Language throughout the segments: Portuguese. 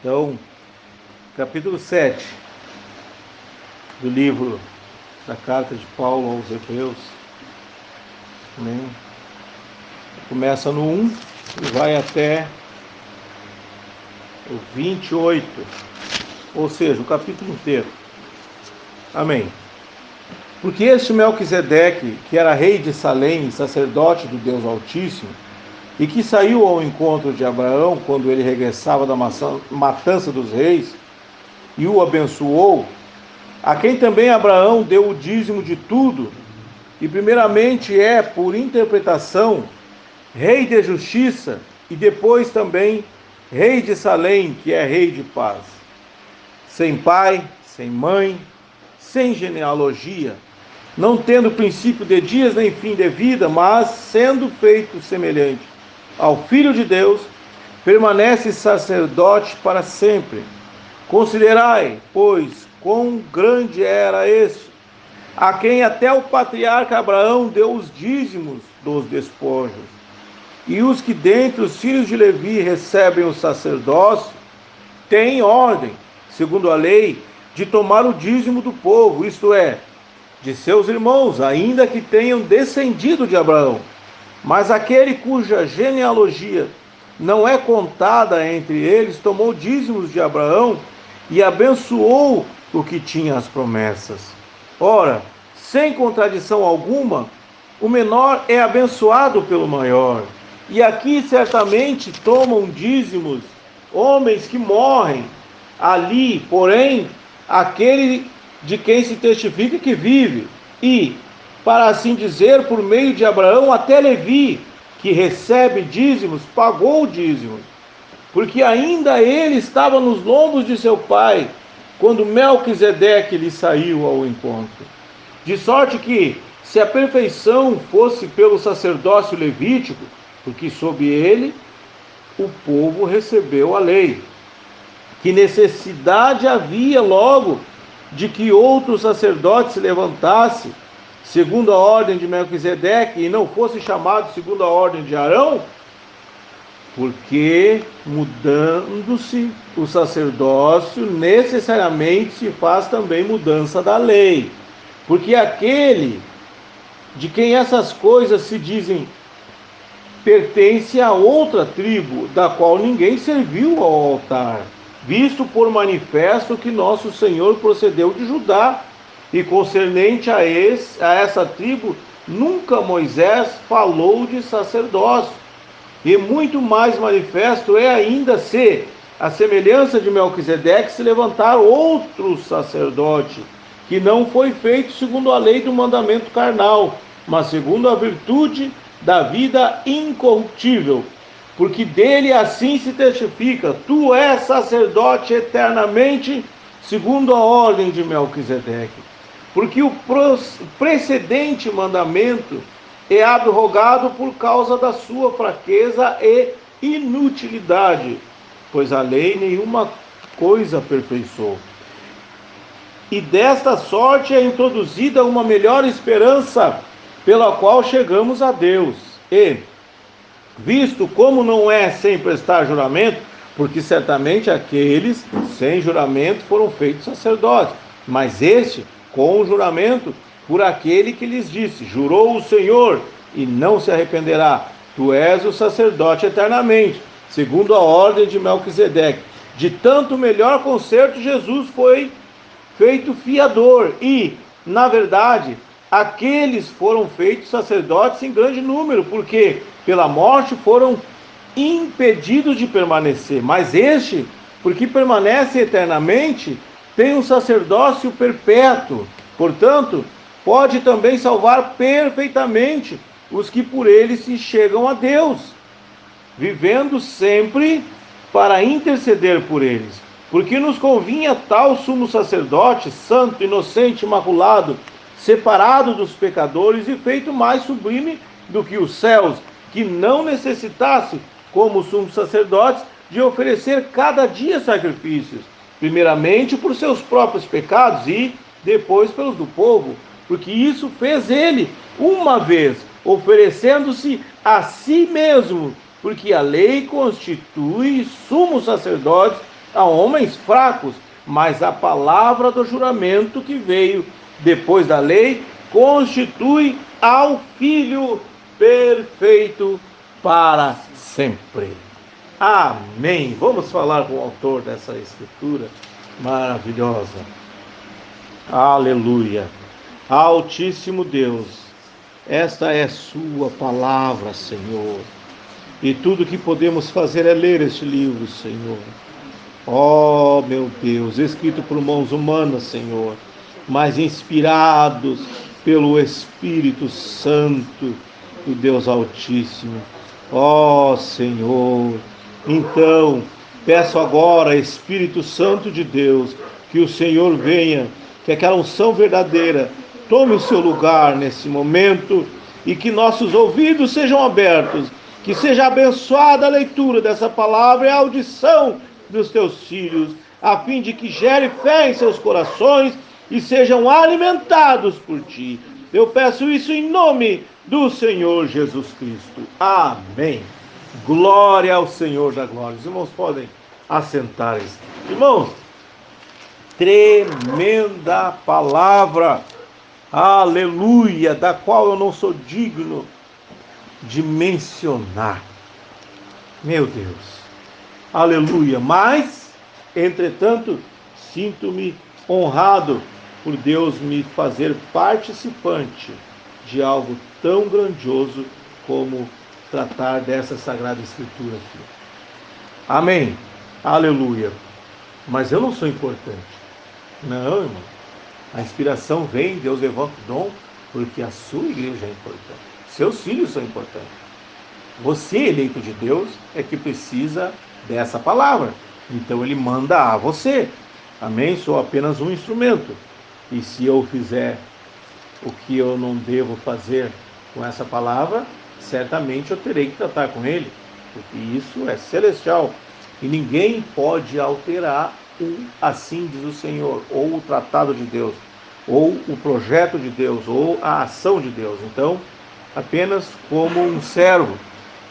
Então, capítulo 7 do livro da carta de Paulo aos Hebreus, né? Começa no 1 e vai até o 28, ou seja, o capítulo inteiro. Amém. Porque este Melquisedeque, que era rei de Salém, sacerdote do Deus Altíssimo, e que saiu ao encontro de Abraão quando ele regressava da matança dos reis, e o abençoou, a quem também Abraão deu o dízimo de tudo, e primeiramente é, por interpretação, rei de justiça, e depois também rei de Salém, que é rei de paz. Sem pai, sem mãe, sem genealogia, não tendo princípio de dias nem fim de vida, mas sendo feito semelhante ao Filho de Deus, permanece sacerdote para sempre. Considerai, pois, quão grande era este, a quem até o patriarca Abraão deu os dízimos dos despojos. E os que dentre os filhos de Levi recebem o sacerdócio, têm ordem, segundo a lei, de tomar o dízimo do povo, isto é, de seus irmãos, ainda que tenham descendido de Abraão. Mas aquele cuja genealogia não é contada entre eles, tomou dízimos de Abraão e abençoou o que tinha as promessas. Ora, sem contradição alguma, o menor é abençoado pelo maior. E aqui certamente tomam dízimos homens que morrem. Ali, porém, aquele de quem se testifica que vive. E, para assim dizer, por meio de Abraão, até Levi, que recebe dízimos, pagou dízimos, porque ainda ele estava nos lombos de seu pai, quando Melquisedeque lhe saiu ao encontro. De sorte que, se a perfeição fosse pelo sacerdócio levítico, porque sob ele o povo recebeu a lei, que necessidade havia logo de que outro sacerdote se levantasse, segundo a ordem de Melquisedeque, e não fosse chamado segundo a ordem de Arão? Porque, mudando-se o sacerdócio, necessariamente se faz também mudança da lei. Porque aquele de quem essas coisas se dizem pertence a outra tribo, da qual ninguém serviu ao altar, visto por manifesto que nosso Senhor procedeu de Judá, e concernente a essa tribo, nunca Moisés falou de sacerdócio. E muito mais manifesto é ainda se, a semelhança de Melquisedeque, se levantar outro sacerdote, que não foi feito segundo a lei do mandamento carnal, mas segundo a virtude da vida incorruptível, porque dele assim se testifica: tu és sacerdote eternamente, segundo a ordem de Melquisedeque. Porque o precedente mandamento é abrogado por causa da sua fraqueza e inutilidade, pois a lei nenhuma coisa aperfeiçoou. E desta sorte é introduzida uma melhor esperança, pela qual chegamos a Deus. E, visto como não é sem prestar juramento, porque certamente aqueles sem juramento foram feitos sacerdotes, mas este com juramento, por aquele que lhes disse: jurou o Senhor e não se arrependerá, tu és o sacerdote eternamente, segundo a ordem de Melquisedeque. De tanto melhor concerto, Jesus foi feito fiador, e, na verdade, aqueles foram feitos sacerdotes em grande número, porque pela morte foram impedidos de permanecer, mas este, porque permanece eternamente, tem um sacerdócio perpétuo, portanto, pode também salvar perfeitamente os que por ele se chegam a Deus, vivendo sempre para interceder por eles. Porque nos convinha tal sumo sacerdote, santo, inocente, imaculado, separado dos pecadores e feito mais sublime do que os céus, que não necessitasse, como sumos sacerdotes, de oferecer cada dia sacrifícios, primeiramente por seus próprios pecados e depois pelos do povo, porque isso fez ele uma vez, oferecendo-se a si mesmo, porque a lei constitui sumos sacerdotes a homens fracos, mas a palavra do juramento que veio depois da lei constitui ao Filho perfeito para sempre. Amém. Vamos falar com o autor dessa escritura maravilhosa. Aleluia. Altíssimo Deus, esta é sua palavra, Senhor. E tudo que podemos fazer é ler este livro, Senhor. Oh, meu Deus, escrito por mãos humanas, Senhor, mas inspirados pelo Espírito Santo do Deus Altíssimo. Oh, Senhor, então, peço agora, Espírito Santo de Deus, que o Senhor venha, que aquela unção verdadeira tome o seu lugar nesse momento e que nossos ouvidos sejam abertos, que seja abençoada a leitura dessa palavra e a audição dos teus filhos, a fim de que gere fé em seus corações e sejam alimentados por ti. Eu peço isso em nome do Senhor Jesus Cristo. Amém. Glória ao Senhor da glória. Os irmãos podem assentar-se. Irmãos, tremenda palavra, aleluia, da qual eu não sou digno de mencionar. Meu Deus, aleluia. Mas, entretanto, sinto-me honrado por Deus me fazer participante de algo tão grandioso como tratar dessa Sagrada Escritura aqui. Amém. Aleluia. Mas eu não sou importante. Não, irmão. A inspiração vem, Deus levanta o dom, porque a sua igreja é importante. Seus filhos são importantes. Você, eleito de Deus, é que precisa dessa palavra. Então ele manda a você. Amém? Sou apenas um instrumento. E se eu fizer o que eu não devo fazer com essa palavra, certamente eu terei que tratar com ele, porque isso é celestial. E ninguém pode alterar o assim diz o Senhor, ou o tratado de Deus, ou o projeto de Deus, ou a ação de Deus. Então, apenas como um servo,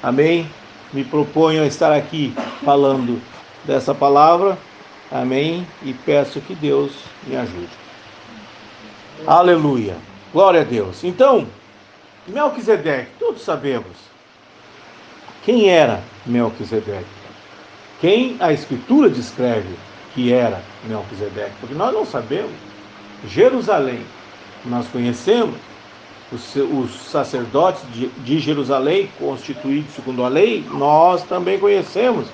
amém? Me proponho a estar aqui falando dessa palavra, amém? E peço que Deus me ajude. Aleluia, glória a Deus. Então, Melquisedeque, todos sabemos quem era Melquisedeque, quem a Escritura descreve que era Melquisedeque, porque nós não sabemos. Jerusalém, nós conhecemos, os sacerdotes de Jerusalém, constituídos segundo a lei, nós também conhecemos.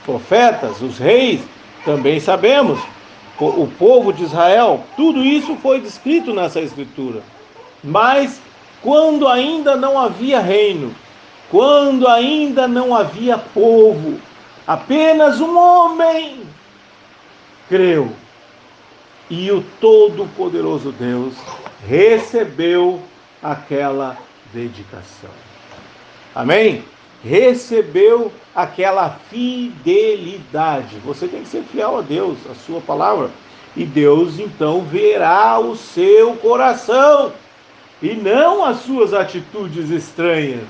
Profetas, os reis, também sabemos. O povo de Israel, tudo isso foi descrito nessa Escritura. Mas quando ainda não havia reino, quando ainda não havia povo, apenas um homem creu. E o Todo-Poderoso Deus recebeu aquela dedicação. Amém? Recebeu aquela fidelidade. Você tem que ser fiel a Deus, a sua palavra. E Deus então verá o seu coração e não as suas atitudes estranhas,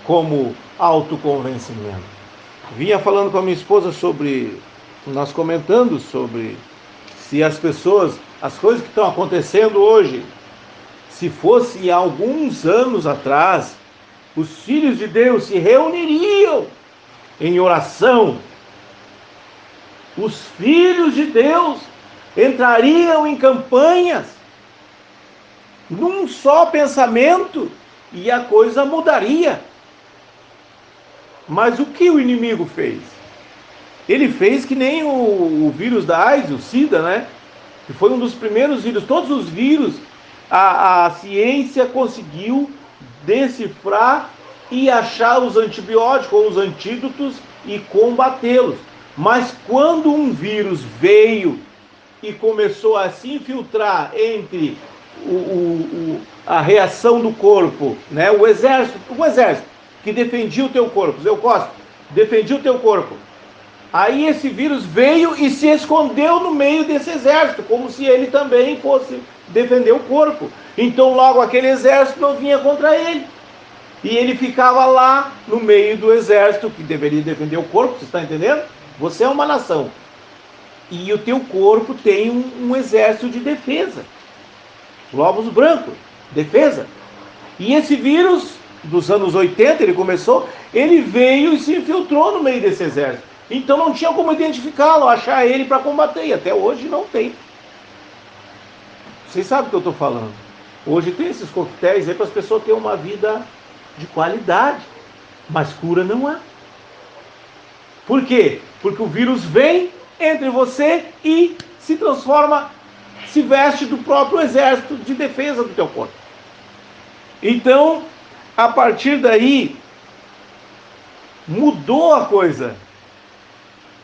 como autoconvencimento. Vinha falando com a minha esposa nós comentando sobre se as pessoas, as coisas que estão acontecendo hoje, se fosse há alguns anos atrás, os filhos de Deus se reuniriam em oração, os filhos de Deus entrariam em campanhas, num só pensamento, e a coisa mudaria. Mas o que o inimigo fez? Ele fez que nem o vírus da AIDS, o SIDA, né? Que foi um dos primeiros vírus. Todos os vírus, a ciência conseguiu decifrar e achar os antibióticos ou os antídotos e combatê-los. Mas quando um vírus veio e começou a se infiltrar entre a reação do corpo, né? O exército que defendia o teu corpo, os leucócitos, defendia o teu corpo. Aí esse vírus veio e se escondeu no meio desse exército, como se ele também fosse defender o corpo. Então logo aquele exército não vinha contra ele. E ele ficava lá no meio do exército que deveria defender o corpo, você está entendendo? Você é uma nação. E o teu corpo tem um exército de defesa. Glóbulos brancos, defesa. E esse vírus, dos anos 80, ele começou, ele veio e se infiltrou no meio desse exército. Então não tinha como identificá-lo, achar ele para combater. E até hoje não tem. Vocês sabem o que eu estou falando. Hoje tem esses coquetéis aí para as pessoas terem uma vida de qualidade. Mas cura não há. Por quê? Porque o vírus vem entre você e se transforma, se veste do próprio exército de defesa do teu corpo. Então, a partir daí, mudou a coisa.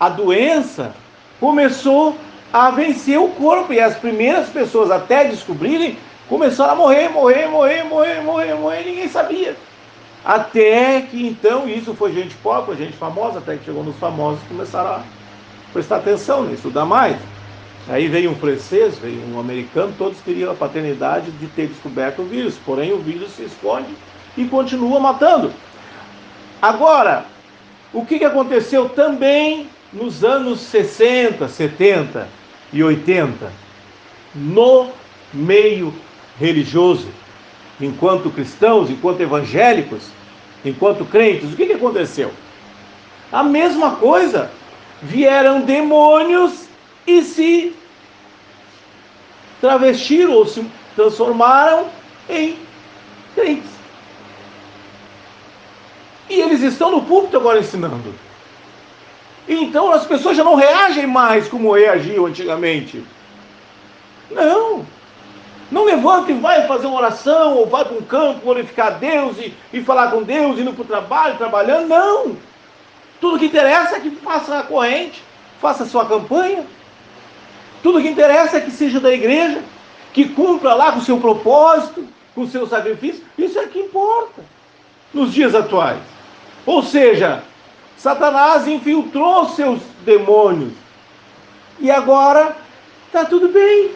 A doença começou a vencer o corpo. E as primeiras pessoas, até descobrirem, começaram a morrer. Ninguém sabia. Até que então, isso foi gente pobre, gente famosa, até que chegou nos famosos e começaram a prestar atenção nisso, estudar mais. Aí veio um francês, veio um americano, todos queriam a paternidade de ter descoberto o vírus, porém o vírus se esconde e continua matando. Agora, o que aconteceu também nos anos 60, 70 e 80, no meio religioso, enquanto cristãos, enquanto evangélicos, enquanto crentes, o que aconteceu? A mesma coisa, vieram demônios e se travestiram ou se transformaram em crentes. E eles estão no púlpito agora ensinando. Então as pessoas já não reagem mais como reagiam antigamente. Não levanta e vai fazer uma oração, ou vai para um campo glorificar a Deus e falar com Deus, indo para o trabalho, trabalhando. Não! Tudo que interessa é que faça a corrente, faça a sua campanha. Tudo que interessa é que seja da igreja, que cumpra lá com o seu propósito, com o seu sacrifício. Isso é que importa nos dias atuais. Ou seja, Satanás infiltrou seus demônios. E agora está tudo bem.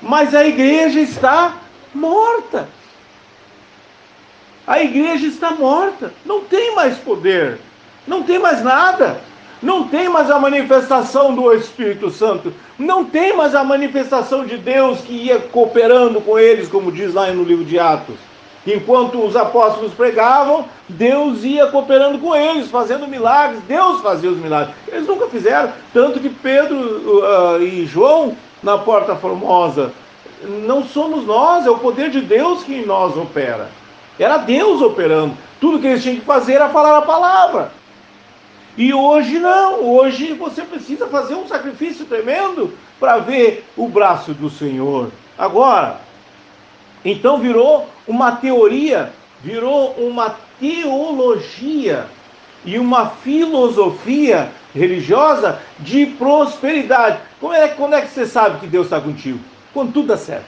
Mas a igreja está morta. A igreja está morta. Não tem mais poder. Não tem mais nada. Não tem mais a manifestação do Espírito Santo. Não tem mais a manifestação de Deus que ia cooperando com eles, como diz lá no livro de Atos. Enquanto os apóstolos pregavam, Deus ia cooperando com eles, fazendo milagres. Deus fazia os milagres. Eles nunca fizeram. Tanto que Pedro e João, na Porta Formosa, não somos nós, é o poder de Deus que em nós opera. Era Deus operando. Tudo que eles tinham que fazer era falar a palavra. E hoje não. Hoje você precisa fazer um sacrifício tremendo para ver o braço do Senhor. Agora, então virou uma teoria, virou uma teologia e uma filosofia religiosa de prosperidade. Quando é que você sabe que Deus está contigo? Quando tudo dá certo.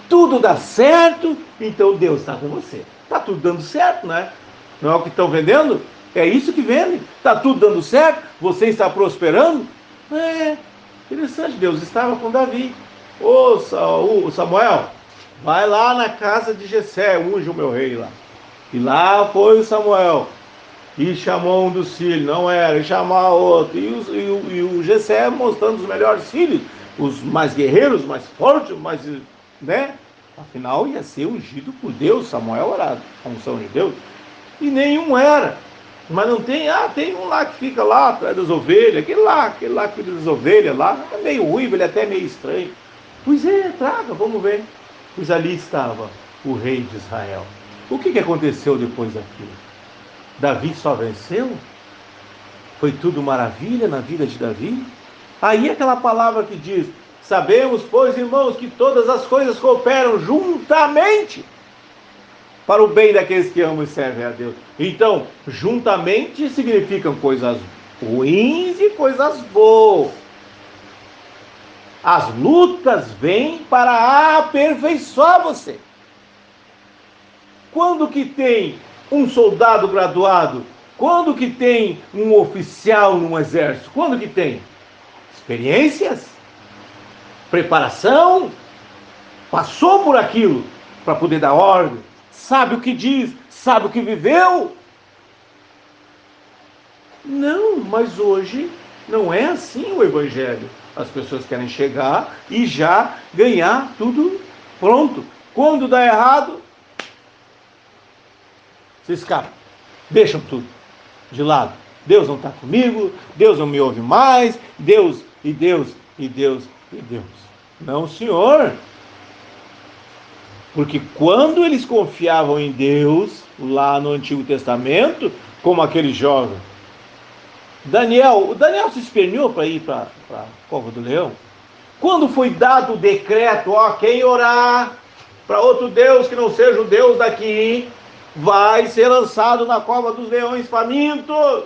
Tudo dá certo, então Deus está com você. Está tudo dando certo, né? Não é o que estão vendendo? É isso que vendem. Está tudo dando certo, você está prosperando. Interessante, Deus estava com Davi. Ô Samuel, vai lá na casa de Jessé, unge o meu rei lá. E lá foi o Samuel. E chamou um dos filhos, não era, e chamou outro. E o Jessé mostrando os melhores filhos, os mais guerreiros, mais fortes, mais, né? Afinal, ia ser ungido por Deus. Samuel era a unção de Deus. E nenhum era. Mas não tem, tem um lá que fica lá atrás das ovelhas, aquele lá que cuida das ovelhas lá, é meio ruivo, ele é até meio estranho. Pois traga, vamos ver. Pois ali estava o rei de Israel. O que aconteceu depois daquilo? Davi só venceu? Foi tudo maravilha na vida de Davi? Aí aquela palavra que diz: sabemos, pois, irmãos, que todas as coisas cooperam juntamente para o bem daqueles que amam e servem a Deus. Então, juntamente significam coisas ruins e coisas boas. As lutas vêm para aperfeiçoar você. Quando que tem um soldado graduado? Quando que tem um oficial num exército? Quando que tem? Experiências? Preparação? Passou por aquilo para poder dar ordem? Sabe o que diz? Sabe o que viveu? Não, mas hoje Não é assim o evangelho. As pessoas querem chegar e já ganhar tudo pronto. Quando dá errado, se escapa. Deixam tudo de lado. Deus não está comigo, Deus não me ouve mais, Deus, e Deus, e Deus, e Deus. Não, senhor. Porque quando eles confiavam em Deus, lá no Antigo Testamento, como aquele jovem, o Daniel se esperneou para ir para a cova do leão. Quando foi dado o decreto, quem orar para outro Deus que não seja o Deus daqui, vai ser lançado na cova dos leões famintos.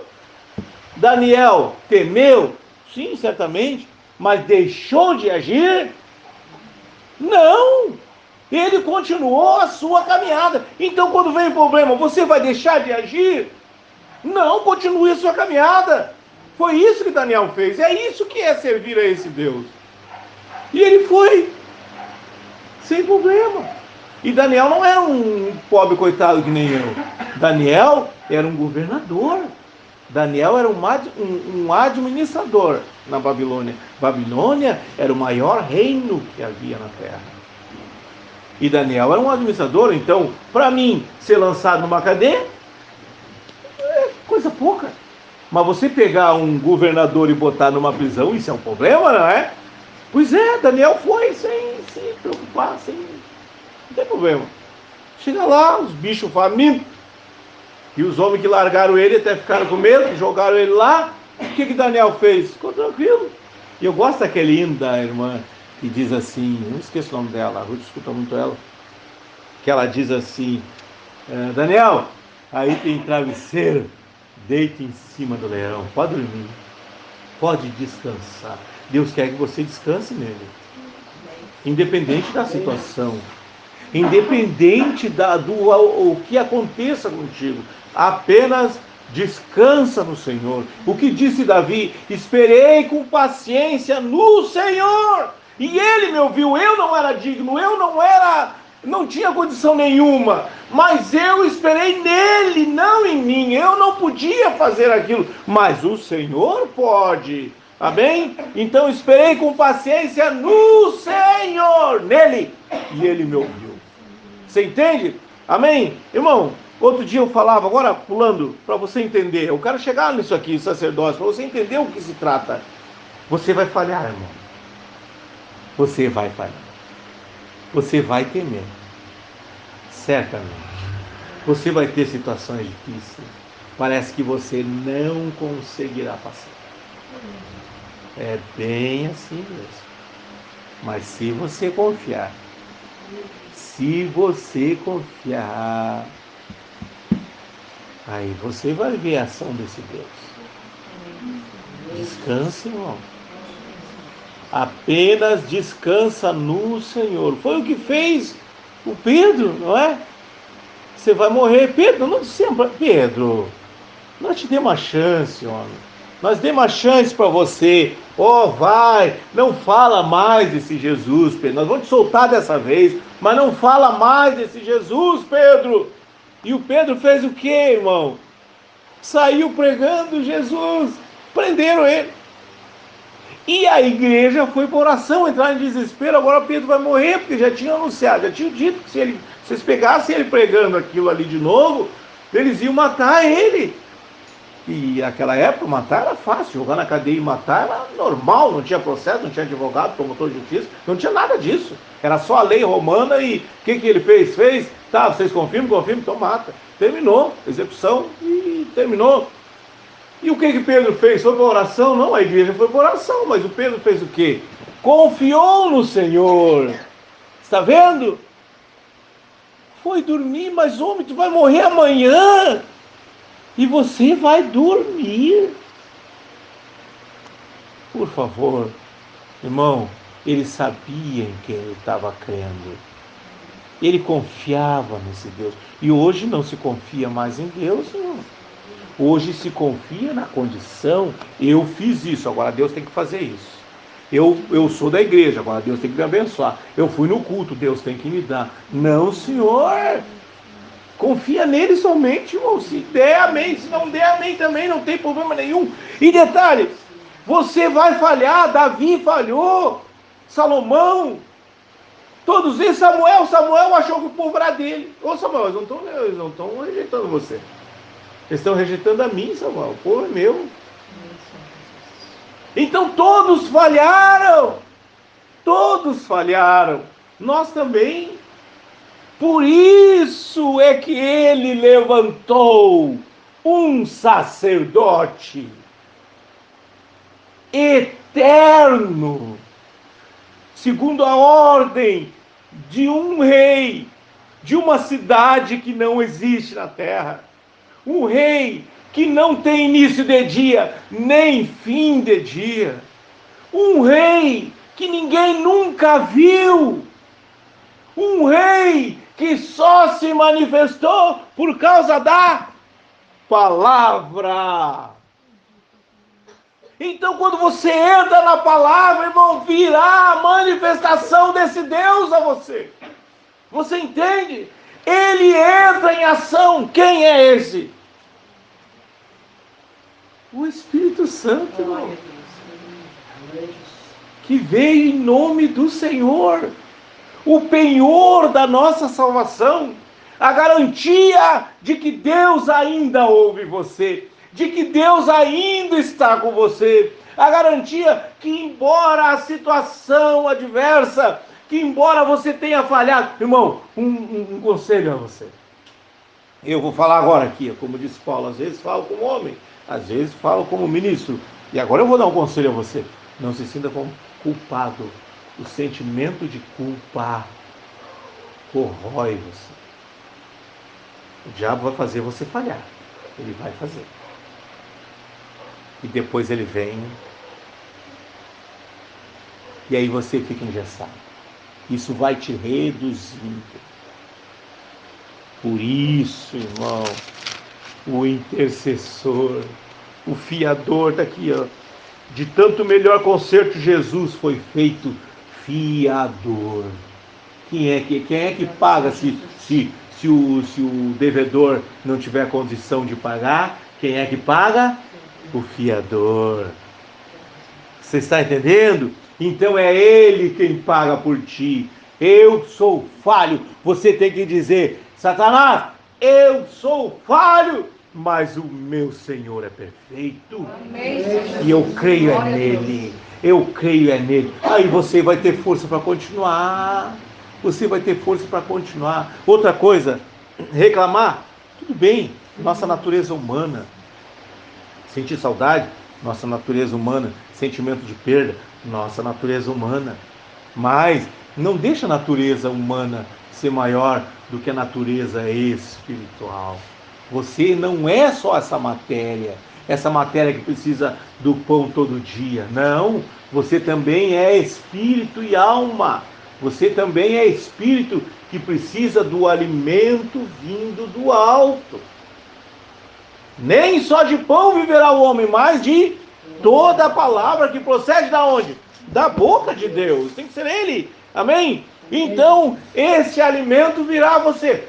Daniel temeu? Sim, certamente, mas deixou de agir? Não! Ele continuou a sua caminhada. Então, quando vem o problema, você vai deixar de agir? Não, continue a sua caminhada. Foi isso que Daniel fez. É isso que é servir a esse Deus. E ele foi, sem problema. E Daniel não era um pobre coitado que nem eu. Daniel era um governador. Daniel era um administrador na Babilônia. Babilônia era o maior reino que havia na terra. E Daniel era um administrador. Então, para mim, ser lançado numa cadeia é coisa pouca. Mas você pegar um governador e botar numa prisão, isso é um problema, não é? Pois é, Daniel foi sem se preocupar, não tem problema. Chega lá, os bichos famintos, e os homens que largaram ele até ficaram com medo, jogaram ele lá. O que Daniel fez? Ficou tranquilo. E eu gosto daquele hino da irmã que diz assim, não esqueço o nome dela, a Ruth escuta muito ela, que ela diz assim, Daniel, aí tem travesseiro, deite em cima do leão, pode dormir, pode descansar. Deus quer que você descanse nele, independente da situação, independente do que aconteça contigo, apenas descansa no Senhor. O que disse Davi? Esperei com paciência no Senhor, e ele me ouviu. Eu não era digno, não tinha condição nenhuma, mas eu esperei nele, não em mim. Eu não podia fazer aquilo, mas o Senhor pode. Amém? Então esperei com paciência no Senhor, nele, e ele me ouviu. Você entende? Amém? Irmão, outro dia eu falava, agora pulando, para você entender, eu quero chegar nisso aqui, sacerdócio, para você entender o que se trata. Você vai falhar, irmão. Você vai falhar. Você vai temer. Certamente. Você vai ter situações difíceis. Parece que você não conseguirá passar. É bem assim mesmo. Mas se você confiar, aí você vai ver a ação desse Deus. Descanse, irmão. Apenas descansa no Senhor. Foi o que fez o Pedro, não é? Você vai morrer. Pedro, não sempre. Pedro, nós te demos uma chance, homem. Nós demos uma chance para você. Vai, não fala mais desse Jesus, Pedro. Nós vamos te soltar dessa vez, mas não fala mais desse Jesus, Pedro. E o Pedro fez o quê, irmão? Saiu pregando Jesus. Prenderam ele. E a igreja foi para oração, entrar em desespero. Agora Pedro vai morrer, porque já tinha anunciado, já tinha dito que se eles pegassem ele pregando aquilo ali de novo, eles iam matar ele. E naquela época matar era fácil, jogar na cadeia e matar era normal, não tinha processo, não tinha advogado, promotor de justiça, não tinha nada disso. Era só a lei romana. E o que ele fez? Tá, vocês confirmam, então mata. Terminou, execução e terminou. E o que Pedro fez? Foi para oração? Não, a igreja foi para oração, mas o Pedro fez o quê? Confiou no Senhor. Está vendo? Foi dormir, mas homem, tu vai morrer amanhã. E você vai dormir. Por favor, irmão, ele sabia em quem ele estava crendo. Ele confiava nesse Deus. E hoje não se confia mais em Deus, irmão. Hoje se confia na condição, eu fiz isso, agora Deus tem que fazer isso. Eu sou da igreja, agora Deus tem que me abençoar. Eu fui no culto, Deus tem que me dar. Não, Senhor. Confia nele somente, irmão. Se der, amém. Se não der, amém também, não tem problema nenhum. E detalhe, Você vai falhar. Davi falhou, Salomão, todos eles. Samuel achou que o povo era dele. Ô Samuel, eles não estão rejeitando você. Eles estão rejeitando a mim, Samuel. O povo é meu. Então todos falharam. Todos falharam. Nós também. Por isso é que ele levantou um sacerdote eterno, segundo a ordem de um rei, de uma cidade que não existe na terra. Um rei que não tem início de dia, nem fim de dia. Um rei que ninguém nunca viu. Um rei que só se manifestou por causa da palavra. Então, quando você entra na palavra, irmão, virá a manifestação desse Deus a você. Você entende? Ele entra em ação. Quem é esse? O Espírito Santo, irmão, que veio em nome do Senhor. O penhor da nossa salvação, a garantia de que Deus ainda ouve você, de que Deus ainda está com você, a garantia que, embora a situação adversa, que embora você tenha falhado, irmão, um conselho a você. Eu vou falar agora aqui, como disse Paulo, às vezes falo como homem, às vezes falo como ministro, e agora eu vou dar um conselho a você. Não se sinta como culpado. O sentimento de culpa corrói você. O diabo vai fazer você falhar. Ele vai fazer. E depois ele vem. E aí você fica engessado. Isso vai te reduzindo. Por isso, irmão, o intercessor, o fiador daqui, ó, de tanto melhor conserto, Jesus foi feito fiador. Quem é que paga se o devedor não tiver condição de pagar? Quem é que paga? O fiador. Você está entendendo? Então é ele quem paga por ti. Eu sou falho. Você tem que dizer: Satanás, eu sou falho, mas o meu Senhor é perfeito. Amém. E eu creio é nele. Eu creio é nele. Aí você vai ter força para continuar. Você vai ter força para continuar. Outra coisa, reclamar, tudo bem. Nossa natureza humana. Sentir saudade, nossa natureza humana. Sentimento de perda, nossa natureza humana. Mas não deixa a natureza humana ser maior do que a natureza espiritual. Você não é só essa matéria que precisa do pão todo dia. Não, você também é espírito e alma. Você também é espírito que precisa do alimento vindo do alto. Nem só de pão viverá o homem, mas de toda a palavra que procede da onde? Da boca de Deus. Tem que ser ele. Amém? Então, esse alimento virá a você.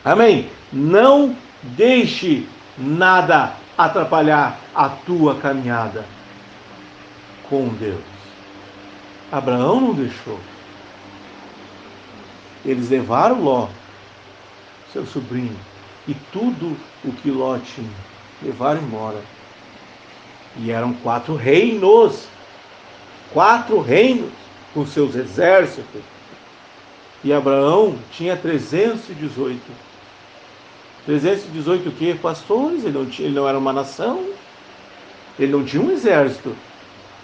Amém? Não deixe nada atrapalhar a tua caminhada com Deus. Abraão não deixou. Eles levaram Ló, seu sobrinho, e tudo o que Ló tinha, levaram embora. E eram 4 reinos. 4 reinos com seus exércitos. E Abraão tinha 318. 318 o quê? Pastores. Ele não era uma nação. Ele não tinha um exército.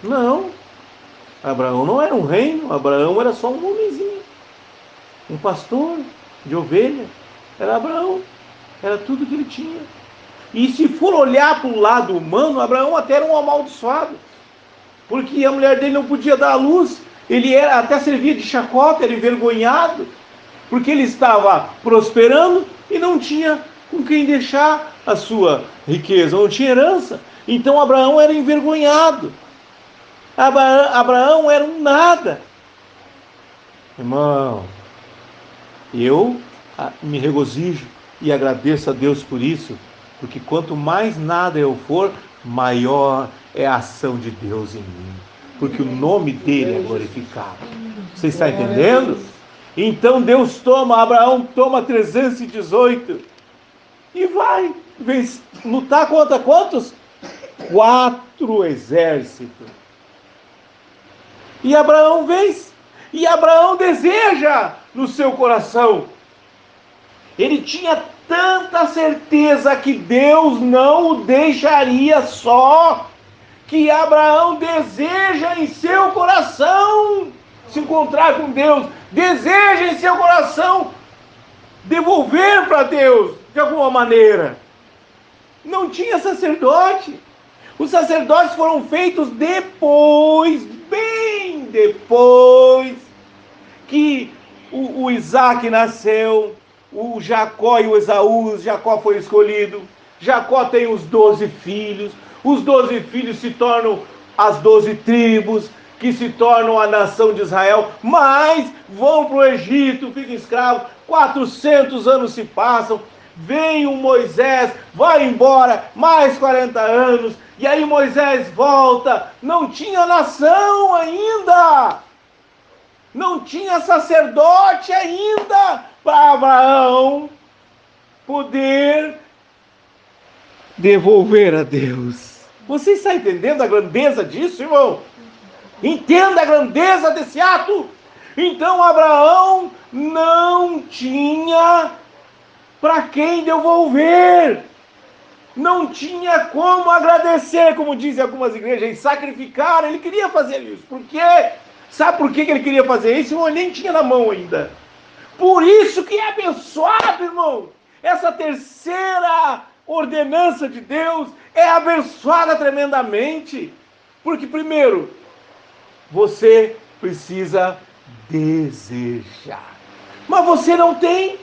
Não. Abraão não era um reino. Abraão era só um homenzinho. Um pastor de ovelha. Era Abraão. Era tudo que ele tinha. E se for olhar para o lado humano, Abraão até era um amaldiçoado. Porque a mulher dele não podia dar à luz. Ele até servia de chacota, era envergonhado. Porque ele estava prosperando e não tinha com quem deixar a sua riqueza, não tinha herança. Então Abraão era envergonhado. Abraão era um nada. Irmão, eu me regozijo e agradeço a Deus por isso, porque quanto mais nada eu for, maior é a ação de Deus em mim, porque o nome dele é glorificado. Você está entendendo? Então Deus Abraão toma 318 e vai lutar contra quantos? 4 exércitos. E Abraão vence. E Abraão deseja no seu coração. Ele tinha tanta certeza que Deus não o deixaria só, que Abraão deseja em seu coração se encontrar com Deus, deseja em seu coração devolver para Deus de alguma maneira. Não tinha sacerdote. Os sacerdotes foram feitos depois, bem depois que o Isaac nasceu, o Jacó e o Esaú. Jacó foi escolhido. Jacó tem os 12 filhos. Os 12 filhos se tornam as 12 tribos, que se tornam a nação de Israel, mas vão para o Egito, ficam escravos. 400 anos se passam. Vem o Moisés, vai embora, mais 40 anos, e aí Moisés volta. Não tinha nação ainda, não tinha sacerdote ainda para Abraão poder devolver a Deus. Você está entendendo a grandeza disso, irmão? Entenda a grandeza desse ato. Então Abraão não tinha para quem devolver, não tinha como agradecer, como dizem algumas igrejas, e sacrificar. Ele queria fazer isso. Por quê? Sabe por que ele queria fazer isso? Ele nem tinha na mão ainda. Por isso que é abençoado, irmão. Essa terceira ordenança de Deus é abençoada tremendamente. Porque, primeiro, você precisa desejar. Mas você não tem.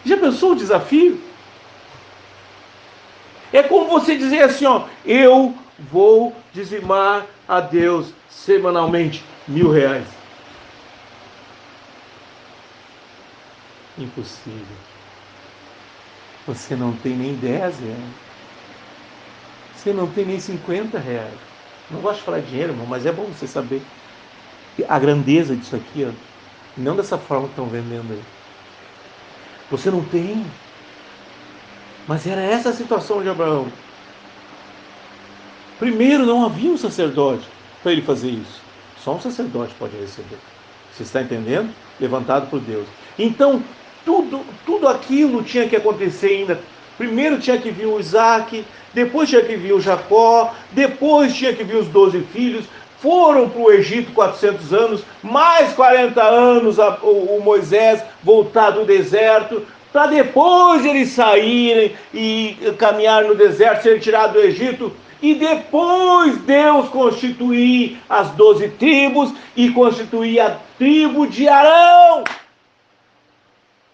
Já pensou o desafio? É como você dizer assim, ó, eu vou dizimar a Deus semanalmente R$1.000. Impossível. Você não tem nem R$10. Você não tem nem R$50. Não gosto de falar dinheiro, irmão, mas é bom você saber a grandeza disso aqui, ó. Não dessa forma que estão vendendo aí. Você não tem. Mas era essa a situação de Abraão. Primeiro, não havia um sacerdote para ele fazer isso. Só um sacerdote pode receber. Você está entendendo? Levantado por Deus. Então, tudo aquilo tinha que acontecer ainda. Primeiro tinha que vir o Isaac, depois tinha que vir o Jacó, depois tinha que vir os 12 filhos. Foram para o Egito 400 anos, mais 40 anos o Moisés voltar do deserto, para depois eles saírem e caminhar no deserto, serem tirados do Egito, e depois Deus constituir as 12 tribos e constituir a tribo de Arão,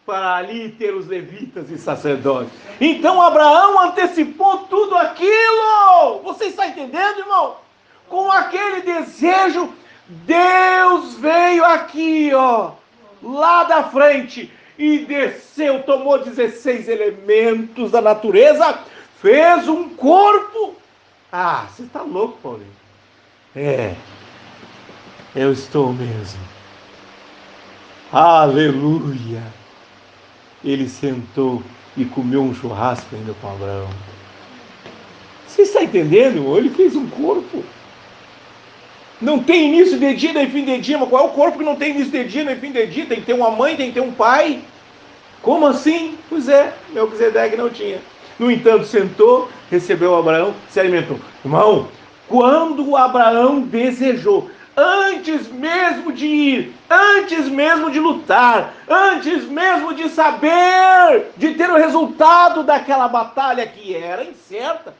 para ali ter os levitas e sacerdotes. Então Abraão antecipou tudo aquilo. Você está entendendo, irmão? Com aquele desejo, Deus veio aqui, ó, lá da frente, e desceu, tomou 16 elementos da natureza, fez um corpo. Ah, você está louco, Paulinho? Eu estou mesmo. Aleluia! Ele sentou e comeu um churrasco ainda com Abraão. Você está entendendo, irmão? Ele fez um corpo. Não tem início de dia nem fim de dia. Mas qual é o corpo que não tem início de dia nem fim de dia? Tem que ter uma mãe, tem que ter um pai. Como assim? Pois é, Melquisedeque não tinha. No entanto, sentou, recebeu Abraão, se alimentou. Irmão, quando Abraão desejou, antes mesmo de ir, antes mesmo de lutar, antes mesmo de saber, de ter o resultado daquela batalha que era incerta,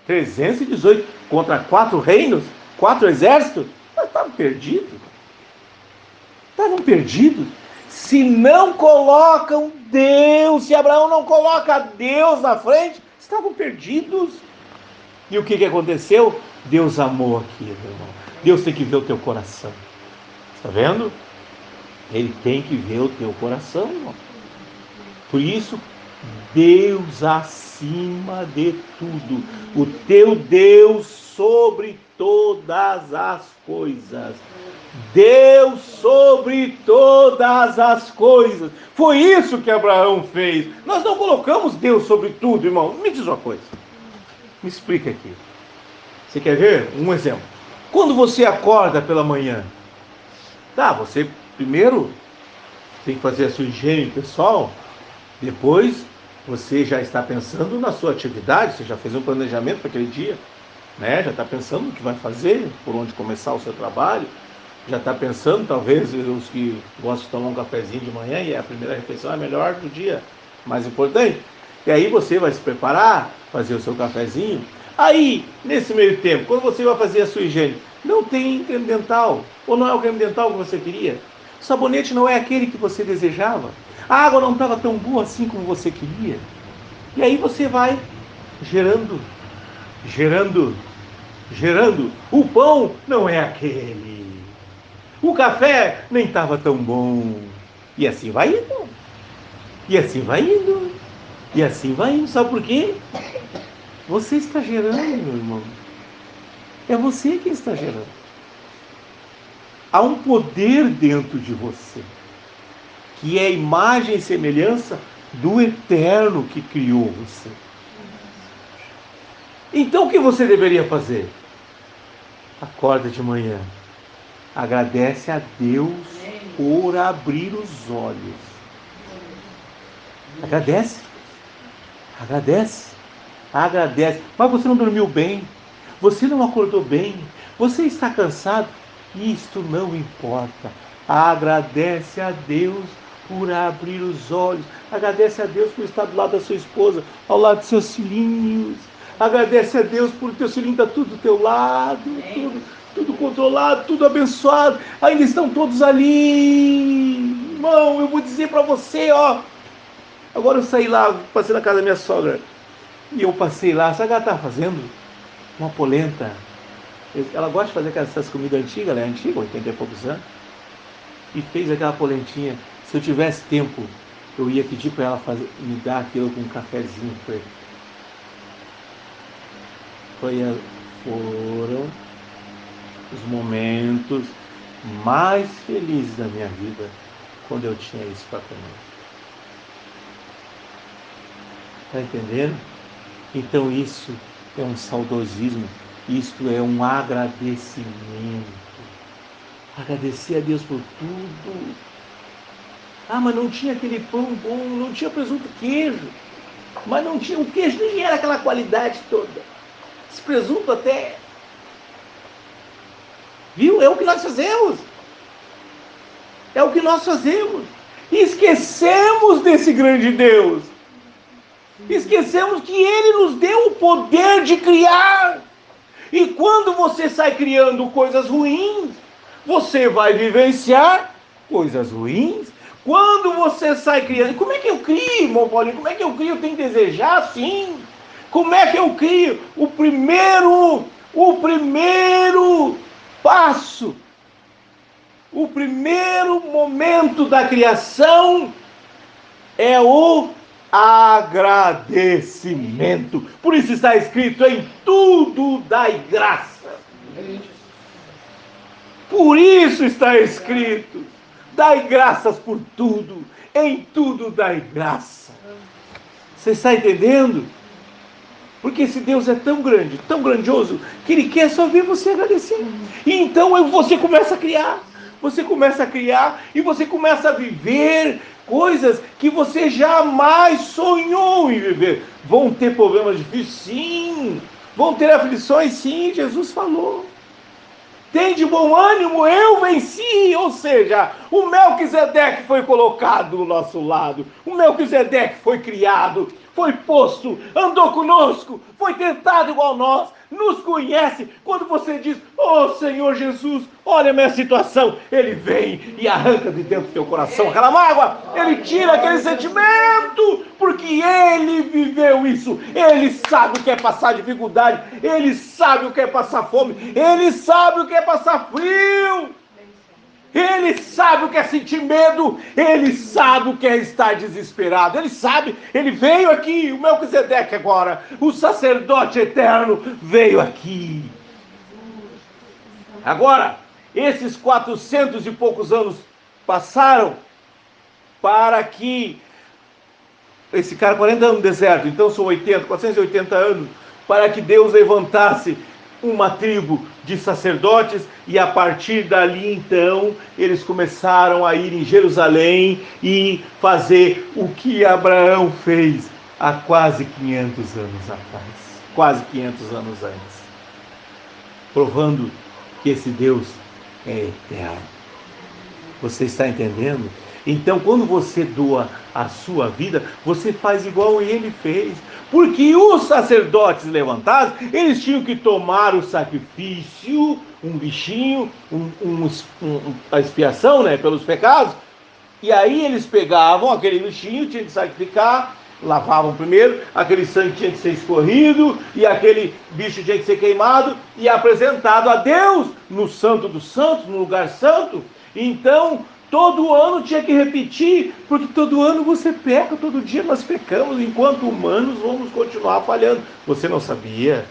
318 contra 4 reinos, 4 exércitos, mas estavam perdidos. Estavam perdidos. Se não colocam Deus, se Abraão não coloca Deus na frente, estavam perdidos. E o que aconteceu? Deus amou aquilo, irmão. Deus tem que ver o teu coração. Está vendo? Ele tem que ver o teu coração, irmão. Por isso, Deus acima de tudo, o teu Deus sobre todas as coisas. Deus sobre todas as coisas. Foi isso que Abraão fez. Nós não colocamos Deus sobre tudo, irmão. Me diz uma coisa. Me explica aqui. Você quer ver? Um exemplo. Quando você acorda pela manhã, tá, você primeiro tem que fazer a sua higiene pessoal, depois você já está pensando na sua atividade, você já fez um planejamento para aquele dia, né? Já está pensando no que vai fazer, por onde começar o seu trabalho, já está pensando, talvez os que gostam de tomar um cafezinho de manhã, e a primeira refeição é a melhor do dia, mais importante. E aí você vai se preparar, fazer o seu cafezinho. Aí, nesse meio tempo, quando você vai fazer a sua higiene, não tem creme dental, ou não é o creme dental que você queria, o sabonete não é aquele que você desejava, a água não estava tão boa assim como você queria. E aí você vai gerando, gerando, gerando. O pão não é aquele. O café nem estava tão bom. E assim vai indo. E assim vai indo. E assim vai indo. Sabe por quê? Você está gerando, meu irmão. É você quem está gerando. Há um poder dentro de você, que é a imagem e semelhança do Eterno que criou você. Então o que você deveria fazer? Acorda de manhã. Agradece a Deus por abrir os olhos. Agradece. Agradece. Agradece. Mas você não dormiu bem. Você não acordou bem. Você está cansado. Isto não importa. Agradece a Deus por abrir os olhos. Agradece a Deus por estar do lado da sua esposa, ao lado dos seus filhinhos. Agradece a Deus por o teu filhinho estar tudo do teu lado. Tudo controlado, tudo abençoado. Ainda estão todos ali. Irmão, eu vou dizer para você, ó. Agora eu saí lá, passei na casa da minha sogra. E eu passei lá, sabe o que ela estava fazendo? Uma polenta. Ela gosta de fazer essas comidas antigas, ela é antiga, 80 e poucos anos. E fez aquela polentinha. Se eu tivesse tempo, eu ia pedir para ela me dar aquilo com um cafezinho preto. Foram os momentos mais felizes da minha vida, quando eu tinha isso para comer. Está entendendo? Então isso é um saudosismo, isto é um agradecimento. Agradecer a Deus por tudo. Ah, mas não tinha aquele pão bom, não tinha presunto e queijo. Mas não tinha, o queijo nem era aquela qualidade toda. Esse presunto até... Viu? É o que nós fazemos. É o que nós fazemos. E esquecemos desse grande Deus. Esquecemos que Ele nos deu o poder de criar. E quando você sai criando coisas ruins, você vai vivenciar coisas ruins. Quando você sai criando... Como é que eu crio, irmão Paulinho? Como é que eu crio? Eu tenho que desejar, sim. Como é que eu crio? O primeiro passo, o primeiro momento da criação é o agradecimento. Por isso está escrito: em tudo dai graça. Por isso está escrito: dai graças por tudo, em tudo dai graça. Você está entendendo? Porque esse Deus é tão grande, tão grandioso, que Ele quer só ver você agradecer. E então você começa a criar. Você começa a criar e você começa a viver coisas que você jamais sonhou em viver. Vão ter problemas difíceis? Sim. Vão ter aflições? Sim, Jesus falou. Tem de bom ânimo, eu venci. Ou seja, o Melquisedeque foi colocado do nosso lado. O Melquisedeque foi criado, foi posto, andou conosco, foi tentado igual nós, nos conhece. Quando você diz: oh Senhor Jesus, olha a minha situação, Ele vem e arranca de dentro do teu coração aquela mágoa. Ele tira aquele sentimento, porque Ele viveu isso. Ele sabe o que é passar dificuldade, Ele sabe o que é passar fome, Ele sabe o que é passar frio. Ele sabe o que é sentir medo, ele sabe o que é estar desesperado, ele sabe, ele veio aqui, o Melquisedeque agora, o sacerdote eterno veio aqui. Agora, esses 400 e poucos anos passaram para que esse cara, 40 anos no deserto, então são 480 anos, para que Deus levantasse uma tribo de sacerdotes, e a partir dali então eles começaram a ir em Jerusalém e fazer o que Abraão fez há quase 500 anos atrás, quase 500 anos antes, provando que esse Deus é eterno. Você está entendendo? Então, quando você doa a sua vida, você faz igual ele fez. Porque os sacerdotes levantados, eles tinham que tomar o sacrifício, um bichinho, a expiação, né, pelos pecados. E aí eles pegavam aquele bichinho, tinha que sacrificar, lavavam primeiro, aquele sangue tinha que ser escorrido, e aquele bicho tinha que ser queimado e apresentado a Deus no Santo dos Santos, no lugar santo. Então, todo ano tinha que repetir, porque todo ano você peca, todo dia nós pecamos, enquanto humanos vamos continuar falhando. Você não sabia?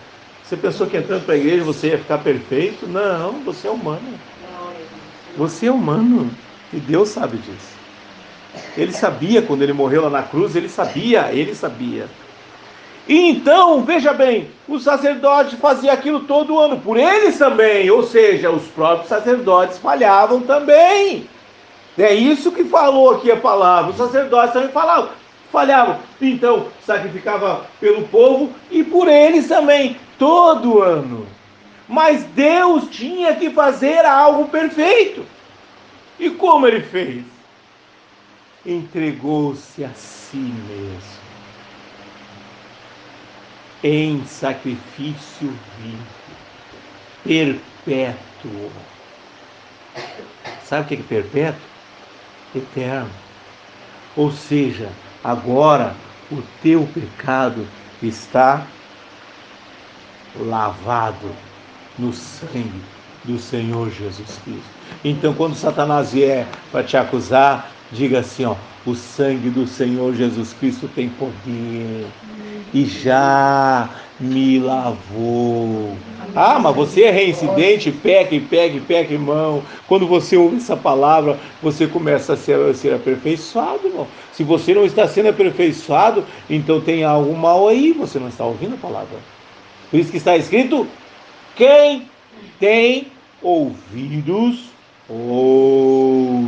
Você pensou que entrando para a igreja você ia ficar perfeito? Não, você é humano. Você é humano, e Deus sabe disso. Ele sabia quando ele morreu lá na cruz, ele sabia. E então, veja bem, o sacerdote fazia aquilo todo ano, por eles também, ou seja, os próprios sacerdotes falhavam também. É isso que falou aqui a palavra, os sacerdotes também falhavam. Então, sacrificava pelo povo e por eles também, todo ano. Mas Deus tinha que fazer algo perfeito. E como ele fez? Entregou-se a si mesmo em sacrifício vivo, perpétuo. Sabe o que é perpétuo? Eterno. Ou seja, agora o teu pecado está lavado no sangue do Senhor Jesus Cristo. Então, quando Satanás vier para te acusar, diga assim, ó: o sangue do Senhor Jesus Cristo tem poder e já me lavou. Ah, mas você é reincidente, peca, irmão. Quando você ouve essa palavra, você começa a ser aperfeiçoado, irmão. Se você não está sendo aperfeiçoado, então tem algo mal aí, você não está ouvindo a palavra. Por isso que está escrito: quem tem ouvidos, ouça.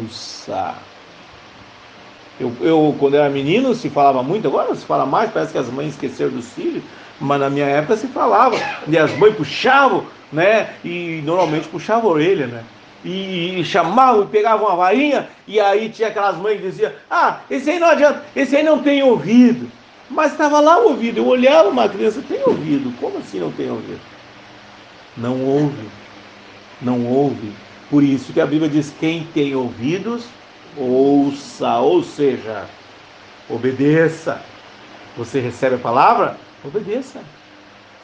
Eu, quando era menino, se falava muito, agora não se fala mais, parece que as mães esqueceram dos filhos, mas na minha época se falava, e as mães puxavam, né, e normalmente puxavam a orelha, né, e chamavam, e pegavam uma varinha, e aí tinha aquelas mães que diziam: ah, esse aí não adianta, esse aí não tem ouvido. Mas estava lá o ouvido, eu olhava uma criança: tem ouvido? Como assim não tem ouvido? Não ouve, por isso que a Bíblia diz: quem tem ouvidos, ouça, ou seja, obedeça. Você recebe a palavra? Obedeça.